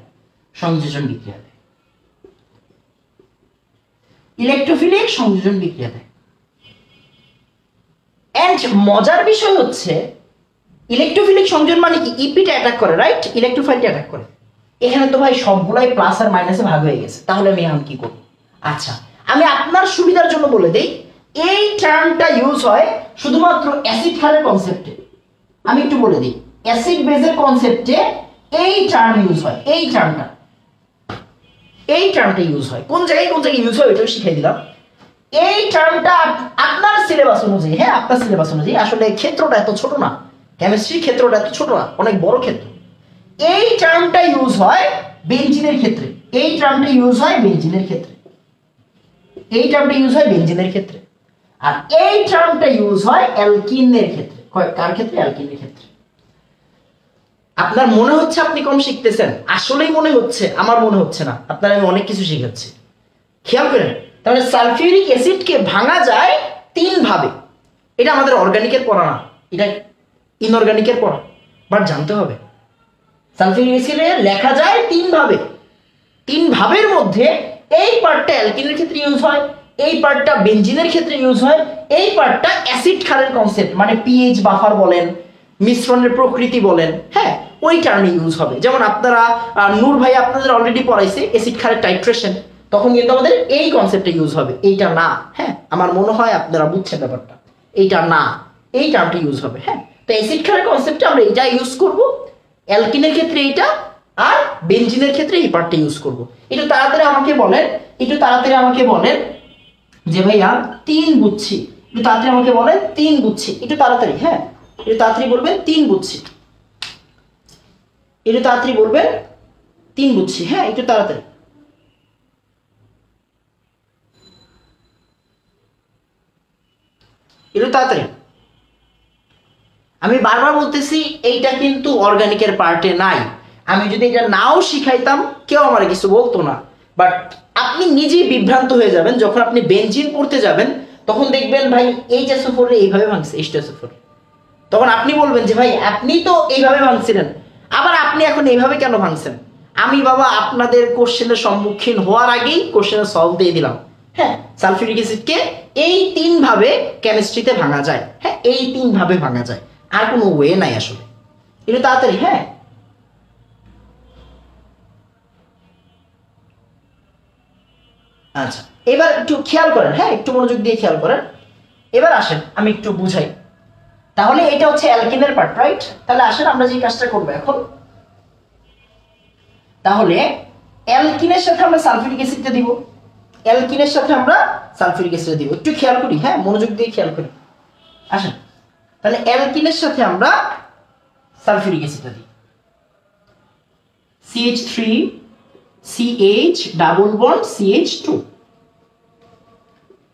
সংযোজন বিক্রিয়া দেয়, ইলেকট্রোফিলিক সংযোজন বিক্রিয়া দেয়। এন্ড মজার বিষয় হচ্ছে, ইলেকট্রোফিলিক সংযোজন মানে কি? ইপিটা অ্যাটাক করে, রাইট? ইলেকট্রোফাইলটা অ্যাটাক করে। এখানে তো ভাই সবগুলাই প্লাস আর মাইনাসে ভাগ হয়ে গেছে, তাহলে আমি এখন কি করব? আচ্ছা, আমি আপনার সুবিধার জন্য বলে দেই, এই টার্মটা ইউজ হয় শুধুমাত্র অ্যাসিড ক্ষারের কনসেপ্টে। আমি একটু বলে দিই, অ্যাসিড বেজের কনসেপ্টে এই টার্ম ইউজ হয়, এই টার্মটা ইউজ হয়। কোন জায়গায় ইউজ হয় ওইটাও শিখিয়ে দিলাম। এই টার্মটা আপনার সিলেবাস অনুযায়ী, হ্যাঁ আপনার সিলেবাস অনুযায়ী, আসলে ক্ষেত্রটা এত ছোট না, কেমিস্ট্রির ক্ষেত্রটা এত ছোট না, অনেক বড় ক্ষেত্র। এই টার্মটা ইউজ হয় বেনজিনের ক্ষেত্রে, এই টার্মটা ইউজ হয় বেনজিনের ক্ষেত্রে, এই টার্মটা ইউজ হয় বেনজিনের ক্ষেত্রে, আর এই টার্মটা ইউজ হয় অ্যালকিনের ক্ষেত্রে। কার ক্ষেত্রে? অ্যালকিনের ক্ষেত্রে। আপনার মনে হচ্ছে আপনি কম শিখতেছেন, আসলেই মনে হচ্ছে, আমার মনে হচ্ছে না, আপনার আমি অনেক কিছু শিখাচ্ছি। খেয়াল করেন, তাহলে সালফিউরিক অ্যাসিডকে ভাঙা যায় 3 ভাবে। এটা আমাদের অর্গানিকের পড়া না, এটা ইনঅর্গানিকের পড়া, বাট জানতে হবে। সালফিউরিক অ্যাসিড লেখা যায় 3 ভাবে। 3 ভাবের মধ্যে এই পার্টটা অ্যালকিনের ক্ষেত্রে ইউজ হয়, এই পার্টটা বেনজিনের ক্ষেত্রে ইউজ হয়, এই পার্টটা অ্যাসিড ক্ষারের কনসেপ্ট মানে পিএইচ বাফার বলেন, মিশ্রণের প্রকৃতি বলেন, হ্যাঁ ওই টার্মে ইউজ হবে। যেমন আপনারা নূর ভাই আপনাদের অলরেডি পড়াইছে অ্যাসিড ক্ষারের টাইট্রেশন, তখন কিন্তু আমাদের এই কনসেপ্টটা ইউজ হবে, এইটা না। হ্যাঁ আমার মনে হয় আপনারা বুঝছেন ব্যাপারটা, এইটা না, এই টার্মটা ইউজ হবে। হ্যাঁ তো অ্যাসিড ক্ষারের কনসেপ্টে আমরা এটা ইউজ করব, অ্যালকিনের ক্ষেত্রে এইটা, আর বেনজিনের ক্ষেত্রে এই পার্টটা ইউজ করব। একটু তাড়াতাড়ি আমাকে বলেন যে ভাইয়া 3 বুঝছি, একটু তাড়াতাড়ি আমাকে বলেন 3 বুঝছি, একটু তাড়াতাড়ি, হ্যাঁ একটু তাড়াতাড়ি বলবেন 3 বুঝছি, একটু তাড়াতাড়ি বলবেন 3 বুঝছি, হ্যাঁ একটু তাড়াতাড়ি। একটু তাড়াতাড়ি। আমি বারবার বলতেছি এইটা কিন্তু অর্গানিকের পার্টে নাই। আমি যদি এটা নাও শিখাইতাম কেউ আমার কিছু বলতো না, বাট আপনি নিজেই বিভ্রান্ত হয়ে যাবেন যখন আপনি বেনজিন পড়তে যাবেন, তখন দেখবেন ভাই HSO4 এইভাবে ভাঙছে H2SO4, তখন আপনি বলবেন যে ভাই আপনি তো এইভাবে ভাঙছিলেন, আবার আপনি এখন এইভাবে কেন ভাঙছেন? আমি বাবা আপনাদের কোশ্চেনের সম্মুখীন হওয়ার আগেই কোশ্চেনের সলভ দিয়ে দিলাম। হ্যাঁ সালফিউরিক অ্যাসিডকে এই 3 ভাবে কেমিস্ট্রিতে ভাঙা যায়, হ্যাঁ এই 3 ভাবে ভাঙা যায়, আর কোনো ওয়ে নাই আসলে। একটু তাড়াতাড়ি, হ্যাঁ আচ্ছা এবার একটু খেয়াল করেন, হ্যাঁ একটু মনোযোগ দিয়ে খেয়াল করেন। এবার আসেন আমি একটু বুঝাই। তাহলে এটা হচ্ছে অ্যালকিনের পার্ট, রাইট? তাহলে আসেন আমরা যে কাজটা করবো এখন, তাহলে অ্যালকিনের সাথে আমরা সালফিউরিক অ্যাসিডটা দিব, অ্যালকিনের সাথে আমরা সালফিউরিক অ্যাসিডটা দিব। একটু খেয়াল করি, হ্যাঁ মনোযোগ দিয়ে খেয়াল করি। আসেন তাহলে অ্যালকিনের সাথে আমরা সালফিউরিক অ্যাসিডটা দিই, CH3 CH double bond CH2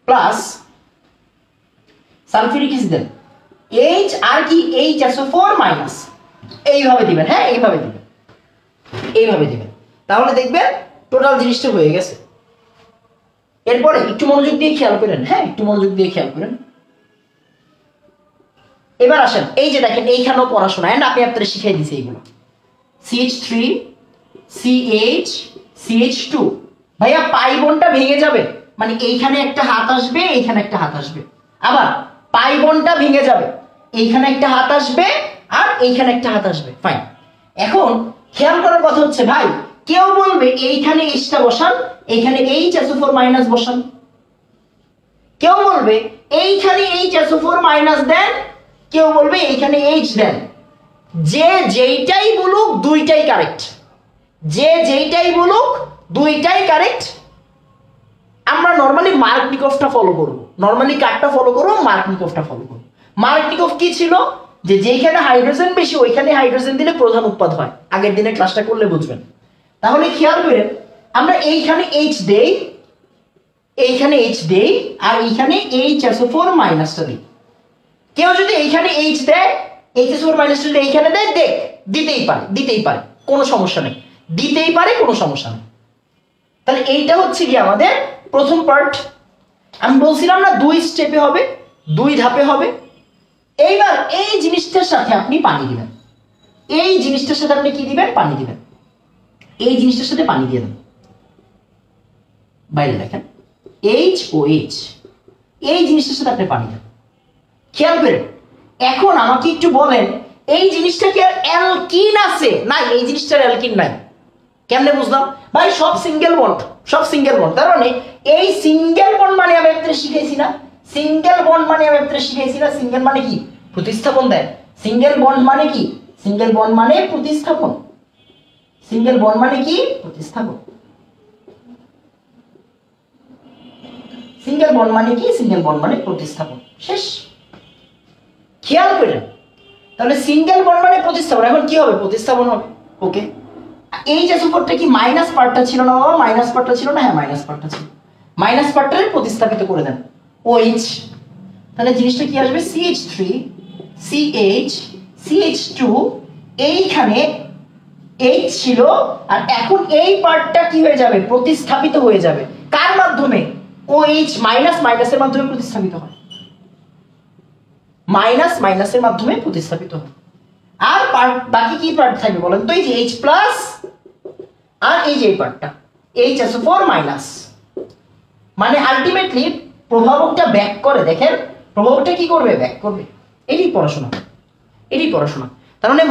plus sulphuric acid then H আর কি HSO4 মাইনাস, এইভাবে দিবেন, হ্যাঁ এইভাবে দিবেন, এইভাবে দিবেন। তাহলে দেখবেন টোটাল জিনিসটা হয়ে গেছে। এরপরে একটু মনোযোগ দিয়ে খেয়াল করেন, হ্যাঁ একটু মনোযোগ দিয়ে খেয়াল করেন। এবার আসেন এই যে দেখেন এইখানেও পড়াশোনা, এন্ড আপনি আপনাদের শিখিয়ে দিয়েছি এইগুলো। CH3 CH CH2 ভাইয়া পাই বন্ডটা ভেঙে যাবে, মানে এইখানে একটা হাত আসবে, এইখানে একটা হাত আসবে, আবার পাই বন্ডটা ভেঙে যাবে, এইখানে একটা হাত আসবে আর এইখানে একটা হাত আসবে, ফাইন। এখন খেয়াল করার কথা হচ্ছে ভাই কেউ বলবে এইখানে Hটা বসান, এইখানে HSO4 মাইনাস বসান, কেউ বলবে এইখানে HSO4 মাইনাস দেন, কেউ বলবে এইখানে H দেন। যে যেইটাই বলুক দুইটাই কারেক্ট, যে যেইটাই বলুক দুইটাই কারেক্ট। আমরা নরমালি মার্কনিকভটা ফলো করব, নরমালি কারটা ফলো করব, মার্কনিকভটা ফলো করব। মার্কনিকভ কি ছিল? যে যেখানে হাইড্রোজেন বেশি ওইখানে হাইড্রোজেন দিলে প্রধান উৎপাদ হয়, আগের দিনে ক্লাসটা করলে বুঝবেন। তাহলে খেয়াল করেন আমরা এইখানে H দেই, এইখানে H দেই, আর এইখানে HSO4 মাইনাসটা দিই। কেউ যদি এইখানে H দেয়, HSO4 মাইনাসটা যদি এইখানে দেয়, দেখ দিতেই পারে কোনো সমস্যা নেই, দিতেই পারে কোনো সমস্যা নেই। তাহলে এইটা হচ্ছে কি আমাদের প্রথম পার্ট। আমি বলছিলাম না 2 স্টেপে হবে, 2 ধাপে হবে। এইবার এই জিনিসটার সাথে আপনি পানি দিবেন, এই জিনিসটার সাথে আপনি কি দিবেন? পানি দিবেন, এই জিনিসটার সাথে পানি দিয়ে দেন। বাইরে দেখেন HOH, এই জিনিসটার সাথে আপনি পানি দেন। খেয়াল করেন এখন আমাকে একটু বলেন এই জিনিসটা কি আর অ্যালকিন আছে? না, এই জিনিসটার অ্যালকিন নাই। কেমনে বুঝলাম ভাই? সব সিঙ্গেল বন্ড, সব সিঙ্গেল বন্ড। তার মানে এই সিঙ্গেল বন্ড মানে আমি আপনাদের শিখাইছি না, সিঙ্গেল বন্ড মানে আমি আপনাদের শিখাইছি না। সিঙ্গেল মানে কি? প্রতিস্থাপন দেয়। সিঙ্গেল বন্ড মানে কি? সিঙ্গেল বন্ড মানে প্রতিস্থাপন। সিঙ্গেল বন্ড মানে কি? প্রতিস্থাপন। সিঙ্গেল বন্ড মানে কি? সিঙ্গেল বন্ড মানে প্রতিস্থাপন। শেষ। খেয়াল করেন তাহলে সিঙ্গেল বন্ড মানে প্রতিস্থাপন। এখন কি হবে? প্রতিস্থাপন হবে। ওকে, এই যে সুপারটা কি মাইনাস পার্টটা ছিল না বাবা? মাইনাস পার্টটা ছিল না? হ্যাঁ মাইনাস পার্টটা ছিল। মাইনাস পার্টটারে প্রতিস্থাপিত করে দেন OH, তাহলে জিনিসটা কি আসবে? CH3 CH CH2, এইখানে H ছিল, আর এখন এই পার্টটা কি হয়ে যাবে? প্রতিস্থাপিত হয়ে যাবে। কার মাধ্যমে? OH মাইনাস মাইনাসের মাধ্যমে প্রতিস্থাপিত হয়, মাইনাস মাইনাসের মাধ্যমে প্রতিস্থাপিত হয়। আর বাকি কি পার্ট থাকবে বলেন তো? এই যে H প্লাস আর এই যে এই পার্টটা HSO4 মাইনাস, মানে আলটিমেটলি প্রভাবকটা ব্যাক করে। দেখেন প্রভাবকটা কি করবে? ব্যাক করবে। এটাই পড়াশোনা, এটাই পড়াশোনা। তার মানে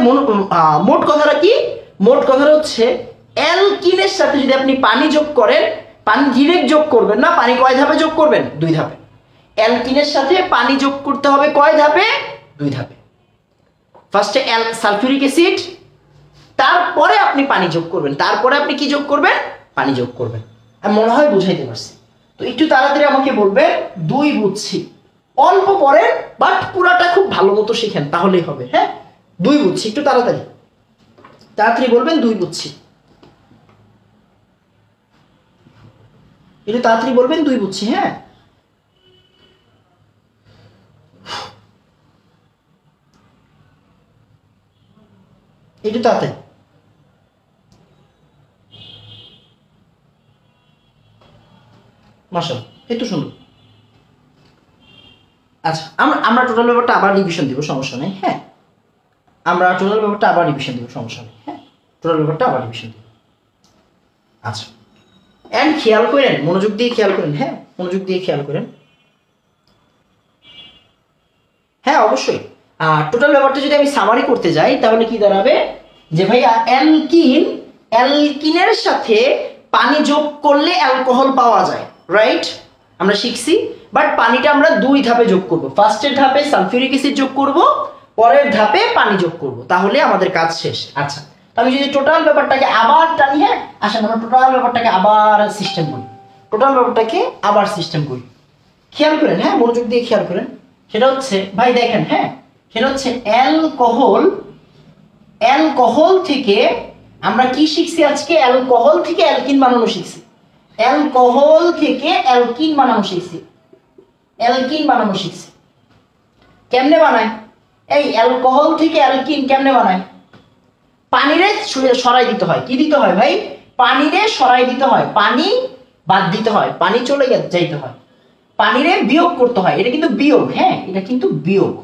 মোট কথাটা কি? মোট কথাটা হচ্ছে অ্যালকিনের সাথে যদি আপনি পানি যোগ করেন, পানি ডিরেক্ট যোগ করবেন না, পানি কয় ধাপে যোগ করবেন? 2 ধাপে। অ্যালকিনের সাথে পানি যোগ করতে হবে কয় ধাপে? 2 ধাপে। ফার্স্টে সালফিউরিক অ্যাসিড, তারপরে আপনি পানি যোগ করবেন, তারপরে আপনি কি যোগ করবেন? পানি যোগ করবেন। আমি মনে হয় বুঝাইতে পারছি। তো একটু তাড়াতাড়ি আমাকে বলবেন 2 বুঝছি, অল্প পড়েন বাট পুরাটা খুব ভালো মতো শিখেন তাহলেই হবে। হ্যাঁ 2 বুঝছি, একটু তাড়াতাড়ি তাড়াতাড়ি বলবেন 2 বুঝছি, একটু তাড়াতাড়ি বলবেন 2 বুঝছি। হ্যাঁ একটু তাড়াতাড়ি। মাশাআল্লাহ, এই তো সুন্দর। আচ্ছা আমরা টোটাল ব্যাপারটা আবার রিভিশন দিব, সমস্যা নেই। হ্যাঁ আমরা টোটাল ব্যাপারটা আবার রিভিশন দিব, সমস্যা নেই। হ্যাঁ টোটাল ব্যাপারটা আবার রিভিশন দিব। আচ্ছা এন্ড খেয়াল করেন, মনোযোগ দিয়ে খেয়াল করেন। হ্যাঁ মনোযোগ দিয়ে খেয়াল করেন। হ্যাঁ অবশ্যই টোটাল ব্যাপারটা যদি আমি সামারি করতে যাই তাহলে কি দাঁড়াবে যে ভাইয়া অ্যালকিনের সাথে পানি যোগ করলে অ্যালকোহল পাওয়া যায়, রাইট? আমরা শিখছি। বাট পানিটা আমরা 2 ধাপে যোগ করব। ফার্স্টের ধাপে সালফিউরিক অ্যাসিড যোগ করব, পরের ধাপে পানি যোগ করব, তাহলে আমাদের কাজ শেষ। আচ্ছা আমি যদি টোটাল ব্যাপারটাকে আবার টানি, হ্যাঁ আসেন আমরা টোটাল ব্যাপারটাকে আবার সিস্টেম করি, টোটাল ব্যাপারটাকে আবার সিস্টেম করি। খেয়াল করেন, হ্যাঁ মনোযোগ দিয়ে খেয়াল করেন। সেটা হচ্ছে ভাই দেখেন, হ্যাঁ সেটা হচ্ছে অ্যালকোহল থেকে আমরা কি শিখছি আজকে? অ্যালকোহল থেকে অ্যালকিন বানানো শিখছি, অ্যালকোহল থেকে অ্যালকিন বানানো শিখছি, অ্যালকিন বানানো শিখছি। কেমনে বানায়? এই অ্যালকোহল থেকে অ্যালকিন কেমনে বানায়? পানিরে সরাই দিতে হয়। কি দিতে হয় ভাই? পানিরে সরাই দিতে হয়, পানি বাদ দিতে হয়, পানি চলে যাইতে হয়, পানিরে বিয়োগ করতে হয়। এটা কিন্তু বিয়োগ, হ্যাঁ এটা কিন্তু বিয়োগ।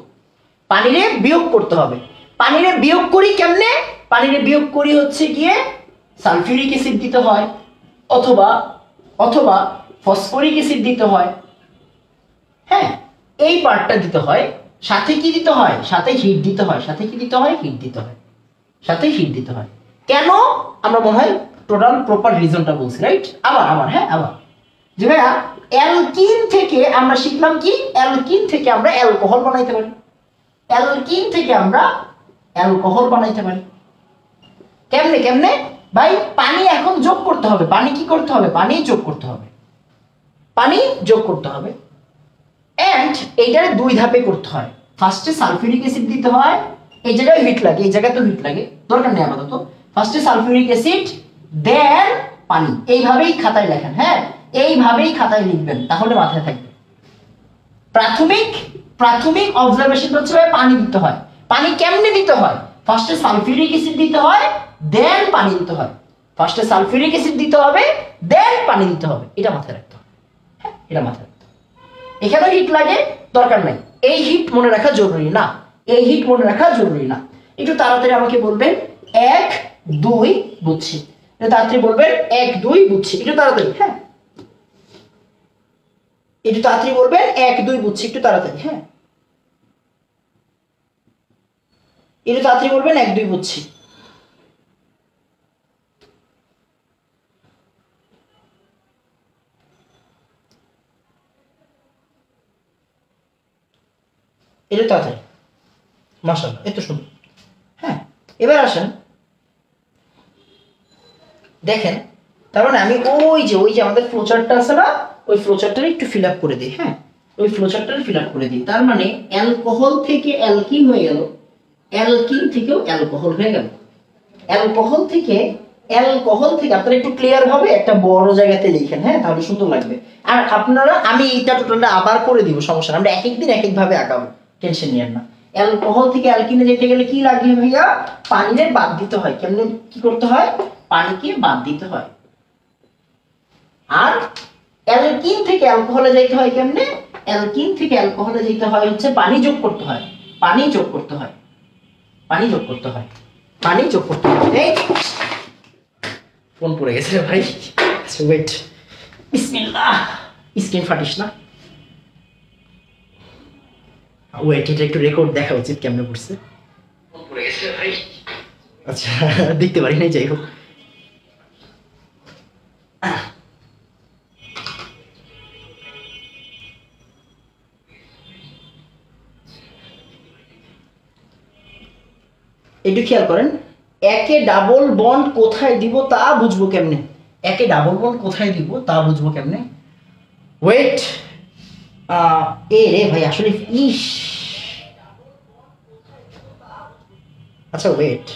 পানিরে বিয়োগ করতে হবে। পানিরে বিয়োগ করি কেমনে? পানিরে বিয়োগ করি হচ্ছে গিয়ে সালফিউরিক অ্যাসিড দিতে হয়, অথবা অথবা ফসফরিক অ্যাসিড দিতে হয়। হ্যাঁ এই পার্টটা দিতে হয়। সাথে কি দিতে হয়? সাথে হিট দিতে হয়। সাথে কি দিতে হয়? হিট দিতে হয়, সাথে হিট দিতে হয়। কেন? আমরা মনে হয় টোটাল প্রপার রিজনটা বলছি, রাইট? আবার হ্যাঁ আবার যে ভাইয়া অ্যালকিন থেকে আমরা শিখলাম কি? অ্যালকিন থেকে আমরা অ্যালকোহল বানাইতে পারি, অ্যালকিন থেকে আমরা অ্যালকোহল বানাইতে পারি। কেমনে কেমনে ভাই? পানি এখন যোগ করতে হবে। পানি কি করতে হবে? পানি যোগ করতে হবে, পানি যোগ করতে হবে। এন্ড এইটারে 2 ধাপে করতে হয়। ফার্স্টে সালফিউরিক অ্যাসিড দিতে হয়, এই জায়গায় হিট লাগে, এই জায়গায় তো হিট লাগে, দরকার নেই আপাতত। ফার্স্টে সালফিউরিক অ্যাসিড দেন পানি, এইভাবেই খাতায় লেখেন। হ্যাঁ এইভাবেই খাতায় লিখবেন, তাহলে মাথায় থাকবে। প্রাথমিক অবজারভেশন হচ্ছে পানি দিতে হয়। পানি কেমনে দিতে হয়? ফার্স্টে সালফিউরিক অ্যাসিড দিতে হয়, দেন পানি দিতে হয়। ফার্স্টে সালফিউরিক অ্যাসিড দিতে হবে, দেন পানি দিতে হবে। এটা মাথায় রাখতে হবে। হ্যাঁ এটা মাথায় রাখতে হবে। এখানেও হিট লাগে, দরকার নাই। এই হিট মনে রাখা জরুরি না, এই হিট মনে রাখা জরুরি না। একটু তাড়াতাড়ি আমাকে বলবেন 1 2 বুঝছি, তাড়াতাড়ি বলবেন 1 2 বুঝছি, একটু তাড়াতাড়ি। হ্যাঁ একটু তাড়াতাড়ি বলবেন 1 2 বুঝছি, একটু তাড়াতাড়ি। হ্যাঁ একটু তাড়াতাড়ি বলবেন 1 2 বুঝছি। এটা তাড়াতাড়ি, মাশাআল্লাহ এত সুন্দর। হ্যাঁ এবার আসেন দেখেন, তার মানে আমি ওই যে আমাদের ফ্লোচার্টটা আছে না, ওই ফ্লোচার্টটা একটু ফিল আপ করে দিই। হ্যাঁ ওই ফ্লোচার্টটা ফিল আপ করে দিই। তার মানে অ্যালকোহল থেকে অ্যালকিন হয়ে গেল, অ্যালকিন থেকেও অ্যালকোহল হয়ে গেল, অ্যালকোহল থেকে আপনারা একটু ক্লিয়ার ভাবে একটা বড় জায়গাতে লিখেন। হ্যাঁ তাহলে সুন্দর লাগবে। আর আপনারা, আমি এইটা টোটালটা আবার করে দিব, সমস্যা না, আমরা এক এক দিন এক এক ভাবে আঁকাবো, টেনশন নিয়েন না। অ্যালকোহল থেকে অ্যালকিনে যেতে গেলে কি লাগে ভাইয়া? পানিরে বাদ দিতে হয়। কেমনে কি করতে হয়? পানিকে বাদ দিতে হয়। আর অ্যালকিন থেকে অ্যালকোহলে যাইতে হয় কেমনে? অ্যালকিন থেকে অ্যালকোহলে যেতে হয় হচ্ছে পানি যোগ করতে হয়, পানি যোগ করতে হয়, পানি যোগ করতে হয়, পানি যোগ করতে হয়। এই ফোন পড়ে গেছে রে ভাই, ওয়েট, বিসমিল্লাহ, স্ক্রিন ফাটিস না, ওয়েট, এটা একটু রেকর্ড দেখা উচিত কেমনে পড়ছে। ফোন পড়ে গেছে রে ভাই, আচ্ছা দেখতে পারি নাই, যাই হোক। একটু খেয়াল করেন, একে ডাবল বন্ড কোথায় দিব তা বুঝবো কেমনে? একে ডাবল বন্ড কোথায় দিব তা বুঝবো কেমনে? ওয়েট, এ রে ভাই আসলে ইস, আচ্ছা ওয়েট,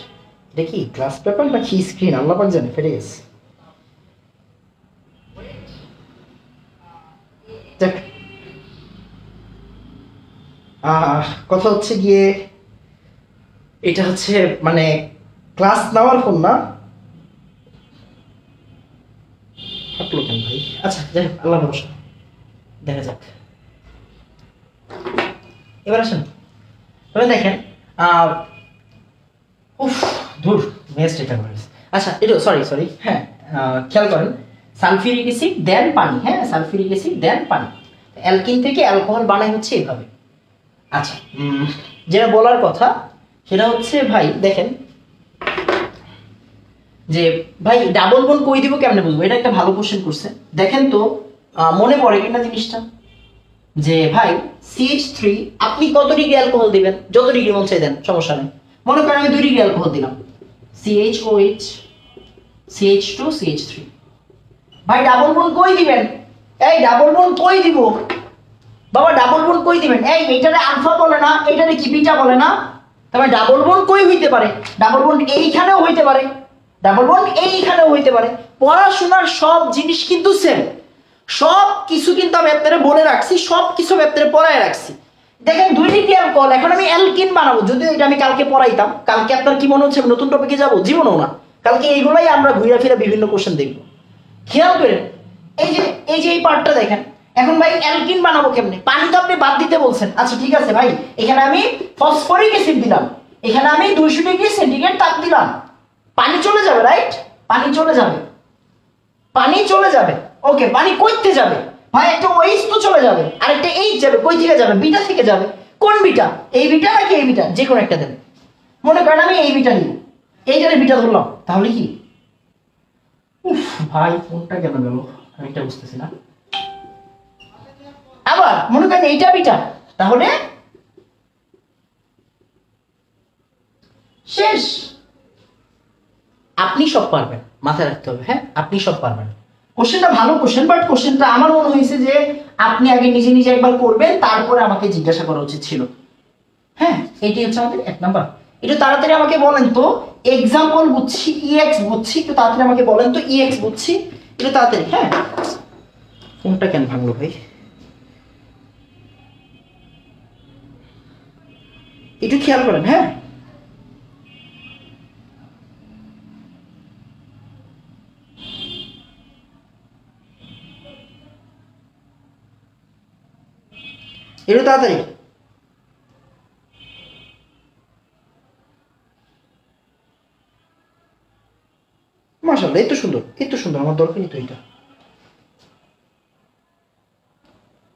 এটা কি গ্লাস পেপার না কি স্ক্রিন আল্লাহ পাক জানে, ফেটে গেছে। যাক, কথা হচ্ছে গিয়ে এটা হচ্ছে মানে ক্লাস নেওয়ার ফোন না, হাঁটলো কেন ভাই? আচ্ছা যাই হোক, আল্লাহ ভরসা, দেখা যাক। এবার আসেন, এবার দেখেন, উফ ধুর, মেস্ট এটা করে। আচ্ছা এটা সরি হ্যাঁ, খেয়াল করেন, সালফিউরিক অ্যাসিড দেন পানি, হ্যাঁ সালফিউরিক অ্যাসিড দেন পানি, অ্যালকিন থেকে অ্যালকোহল বানাই হচ্ছে এইভাবে। আচ্ছা যেটা বলার কথা সেটা হচ্ছে ভাই দেখেন যে ভাই ডাবল বন্ড কই দিব কেমনে বুঝবো, এটা একটা ভালো কোশ্চেন করছে। দেখেন তো মনে পড়ে কিনা জিনিসটা, যে ভাই CH3 আপনি কত ডিগ্রি অ্যালকোহল দিবেন, যত ডিগ্রি মন চাই দেন, সমস্যা নেই। মনে করেন আমি 2 ডিগ্রি অ্যালকোহল দিলাম, CHOH CH2 CH3, ভাই ডাবল বন্ড কই দিবেন? এই ডাবল বন্ড কই দিব বাবা, ডাবল বন্ড কই দিবেন? এই এটারে আলফা বলে না, এটারে কি বিটা বলে না? তবে ডাবল বন্ড কই হইতে পারে? ডাবল বন্ড এইখানেও হইতে পারে, ডাবল বন্ড এইখানেও হইতে পারে। পড়াশোনার সব জিনিস কিন্তু সেম, সব কিছু কিন্তু আমি আপনাদের বলে রাখছি, সব কিছু আমি আপনাদের পড়ায় রাখছি। দেখেন 2 ডিগ্রি অ্যালকোহল, এখন আমি অ্যালকিন বানাবো, যদিও এটা আমি কালকে পড়াইতাম। কালকে আপনার কি মনে হচ্ছে নতুন টপিকে যাবো? জীবনও না, কালকে এইগুলাই আমরা ঘুরে ফিরে বিভিন্ন কোশ্চেন দেখবো। খেয়াল করেন এই যে এই পার্টটা দেখেন। এখন ভাই অ্যালকিন বানাবো কেমনে? পানি তো আপনি বাদ দিতে বলছেন, আচ্ছা ঠিক আছে ভাই, এখানে আমি ফসফরিক অ্যাসিড দিলাম, এখানে আমি 200 ডিগ্রি সেন্টিগ্রেড তাপ দিলাম, পানি চলে যাবে, রাইট? পানি চলে যাবে, পানি চলে যাবে। ওকে, পানি কইতে যাবে ভাই? একটা ওইস তো চলে যাবে, আর একটা এইচ যাবে। কই থেকে যাবে? বিটা থেকে যাবে। কোন বিটা? এই বিটা নাকি এই বিটা? যে কোনো একটা দেবে। মনে করেন আমি এই বিটা নিব, এইটারে বিটা ধরলাম, তাহলে কি? উফ ভাই ফোনটা কেন গেল আমি এটা বুঝতেছি না। আবার মনে করেন এইটা বিটা, তাহলে শেষ। আপনি সব পারবেন, মাথায় রাখতে হবে, হ্যাঁ আপনি সব পারবেন। কোশ্চেনটা ভালো কোশ্চেন, বাট কোশ্চেনটা আমার মনে হয়েছে যে আপনি আগে নিজে নিজে একবার করবেন, তারপরে আমাকে জিজ্ঞাসা করা উচিত ছিল। হ্যাঁ এটাই হচ্ছে আমাদের 1 নাম্বার। একটু তাড়াতাড়ি আমাকে বলেন তো, এক্সাম্পল বুঝছি, EX বুঝছি, একটু তাড়াতাড়ি আমাকে বলেন তো, EX বুঝছি একটু তাড়াতাড়ি। হ্যাঁ ফোনটা কেন ভাঙলো ভাই? একটু খেয়াল করেন, হ্যাঁ একটু তাড়াতাড়ি। মাশাআল্লাহ, এত সুন্দর, এত সুন্দর, আমার দরকারই তো এটা।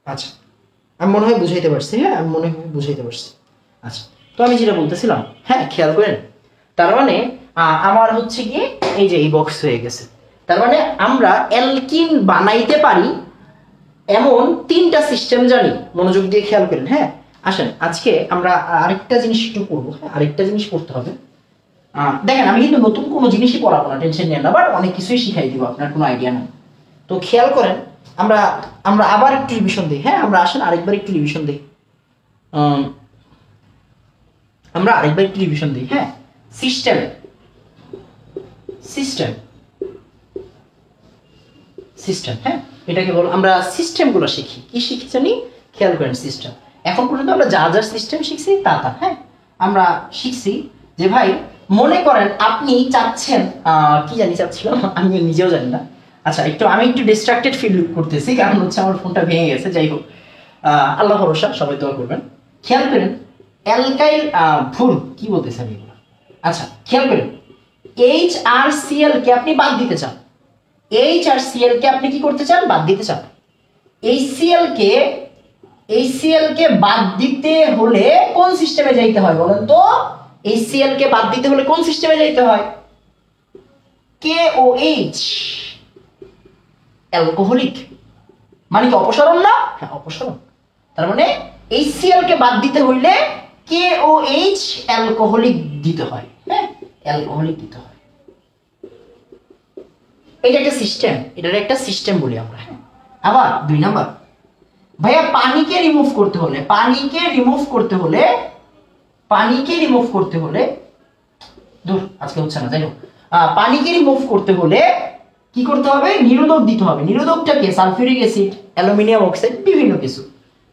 আচ্ছা আমি মনে হয় বুঝাইতে পারছি, হ্যাঁ আমি মনে হয় বুঝাইতে পারছি। আচ্ছা তো আমি যেটা বলতেছিলাম, হ্যাঁ খেয়াল করেন, তার মানে আমার হচ্ছে গিয়ে এই যে এই বক্স হয়ে গেছে, তার মানে আমরা অ্যালকিন বানাইতে পারি এমন 3টা সিস্টেম জানি। মনোযোগ দিয়ে খেয়াল করেন, হ্যাঁ আসেন আজকে আমরা আরেকটা জিনিস একটু করবো, হ্যাঁ আরেকটা জিনিস করতে হবে। দেখেন আমি কিন্তু নতুন কোনো জিনিসই পড়াবো না, টেনশন নেন না, বাট অনেক কিছুই শিখাই দিব, আপনার কোনো আইডিয়া নেই। তো খেয়াল করেন, আমরা আমরা আবার একটু রিভিশন দিই, হ্যাঁ আমরা আসেন আরেকবার একটু রিভিশন দিই, আমরা আরেকবার একটু রিভিশন দিই। হ্যাঁ সিস্টেম সিস্টেম সিস্টেম, হ্যাঁ এটাকে বলো, আমরা সিস্টেমগুলো শিখি। কি শিখি জানি? খেয়াল করেন সিস্টেম। এখন পর্যন্ত আমরা যা যা সিস্টেম শিখছি তা, হ্যাঁ আমরা শিখছি যে ভাই মনে করেন আপনি চাচ্ছেন, কি জানি চাচ্ছিলাম আমি নিজেও জানি না, আচ্ছা আমি একটু ডিস্ট্রাক্টেড ফিল করতেছি, কারণ হচ্ছে আমার ফোনটা ভেঙে গেছে। যাই হোক, আল্লাহ ভরসা, সবাই দোয়া করবেন। খেয়াল করেন অ্যালকাইল, ভুল কি বলতেছি আমি এগুলো। আচ্ছা খেয়াল করেন HRCl কে আপনি বাদ দিতে চান, HRCl কে আপনি কি করতে চান, বাদ দিতে চান। HCl কে বাদ দিতে হলে কোন সিস্টেমে যাইতে হয় বলেন তো? HCl কে বাদ দিতে হলে কোন সিস্টেমে যাইতে হয়? KOH, অ্যালকোহলিক, মানে কি অপসারণ না? হ্যাঁ অপসারণ। তার মানে HCl কে বাদ দিতে হইলে KOH, অ্যালকোহলিক দিতে হয়। হ্যাঁ অ্যালকোহলিক দিতে হয়। এটা একটা সিস্টেম, এটার একটা সিস্টেম বলি আমরা। আবার 2 নাম্বার, ভাইয়া পানিকে রিমুভ করতে হলে দূর আজকে হচ্ছে না, যাই হোক, পানিকে রিমুভ করতে হলে কি করতে হবে? নিরোধক দিতে হবে। নিরোধকটা কি? সালফিউরিক অ্যাসিড, অ্যালুমিনিয়াম অক্সাইড, বিভিন্ন কিছু।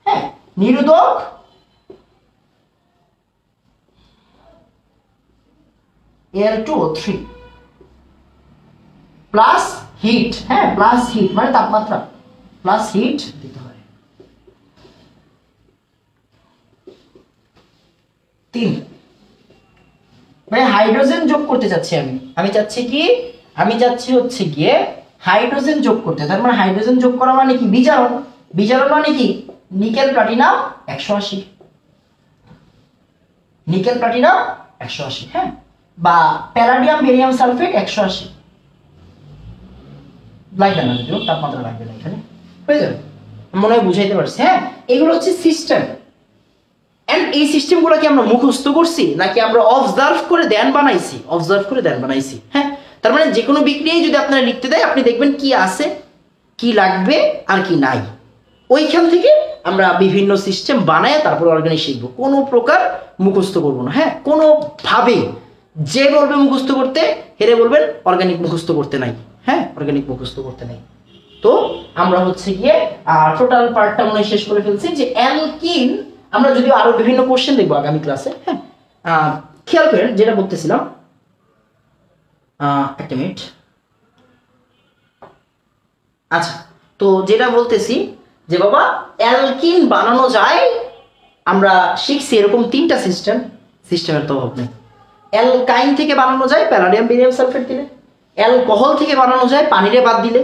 হ্যাঁ নিরোধক Al2O3 প্লাস হিট। হ্যাঁ প্লাস হিট মানে তাপমাত্রা, প্লাস হিট দিতে হয়। 3, মানে হাইড্রোজেন যোগ করতে চাচ্ছি আমি চাচ্ছি হচ্ছে গিয়ে হাইড্রোজেন যোগ করতে। তার মানে হাইড্রোজেন যোগ করা মানে কি? বিজারণ। বিজারণ মানে কি? নিকেল প্লাটিনাম 180, নিকেল প্লাটিনাম 180, হ্যাঁ, বা প্যালাডিয়াম বেরিয়াম সালফেট 180। লাগবে না, যদিও তাপমাত্রা লাগবে না এখানে, হয়ে যাবে। মনে হয় বুঝাইতে পারছি। হ্যাঁ এগুলো হচ্ছে সিস্টেম। এন্ড এই সিস্টেমগুলো কি আমরা মুখস্থ করছি নাকি আমরা অবজার্ভ করে ধ্যান বানাইছি? হ্যাঁ তার মানে যে কোনো বিক্রিয়ায় যদি আপনারা লিখতে দেয়, আপনি দেখবেন কি আছে, কি লাগবে আর কি নাই, ওইখান থেকে আমরা বিভিন্ন সিস্টেম বানায় তারপর অর্গানিক শিখবো। কোনো প্রকার মুখস্থ করবো না। হ্যাঁ কোনোভাবে যে বলবে মুখস্থ করতে, হেরে বলবেন অর্গানিক মুখস্থ করতে নাই। হ্যাঁ অর্গানিক মুখস্থ করতে নাই। তো আমরা হচ্ছে গিয়ে টোটাল পার্টটা মনে শেষ করে ফেলছি। যে অ্যালকিন, আমরা যদি আরো বিভিন্ন কোশ্চেন দেখবো আগামী ক্লাসে। হ্যাঁ খেয়াল করেন যেটা বলতেছিলাম, একটা মিনিট। আচ্ছা তো যেটা বলতেছি যে বাবা অ্যালকিন বানানো যায়, আমরা শিখছি এরকম 3টা সিস্টেমের তো অভাব নেই। অ্যালকাইন থেকে বানানো যায় প্যালাডিয়াম বেরিয়াম সালফেট দিলে, অ্যালকোহল থেকে বানানো যায় পানিরে বাদ দিলে,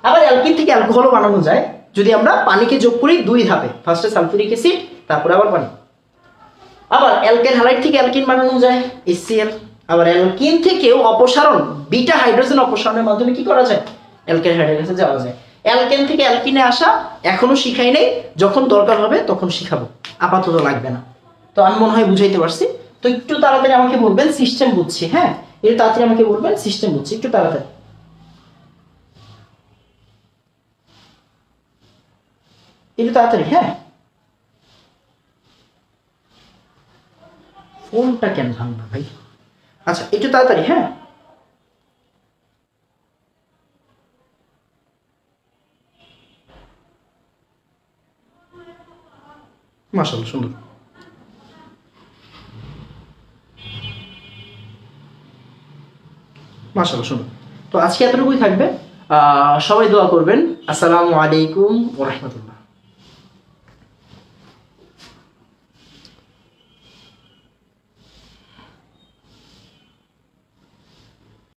আবার অ্যালকিন থেকে অ্যালকোহলও বানানো যায় যদি আমরা পানিকে যোগ করি 2 ধাপে, ফার্স্টে সালফিউরিক অ্যাসিড তারপরে আবার পানি। আবার অ্যালকেন হ্যালাইড থেকে অ্যালকিন বানানো যায় HCl। আবার অ্যালকিন থেকেও অপসারণ, বিটা হাইড্রোজেন অপসারণের মাধ্যমে কি করা যায়? অ্যালকেন হাইড্রোজেন কাছে যাওয়া যায়। অ্যালকেন থেকে অ্যালকিনে আসা এখনো শিখাই নাই, যখন দরকার হবে তখন শিখাবো, আপাতত লাগবে না। তো আমি মনে হয় বুঝাইতে পারছি। তো একটু তাড়াতাড়ি আমাকে বলবেন সিস্টেম বুঝছি। হ্যাঁ একটু তাড়াতাড়ি আমাকে বলবেন সিস্টেম বুঝছি, একটু তাড়াতাড়ি, একটু তাড়াতাড়ি। হ্যাঁ ফোনটা কেন ভাঙবে ভাই? আচ্ছা একটু তাড়াতাড়ি। হ্যাঁ মাশাআল্লাহ সুন্দর। মাশাআল্লাহ সুন্দর। তো আজকে এতটুকুই থাকবে। সবাই দোয়া করবেন। আসসালামু আলাইকুম ওয়া রাহমাতুল্লাহ।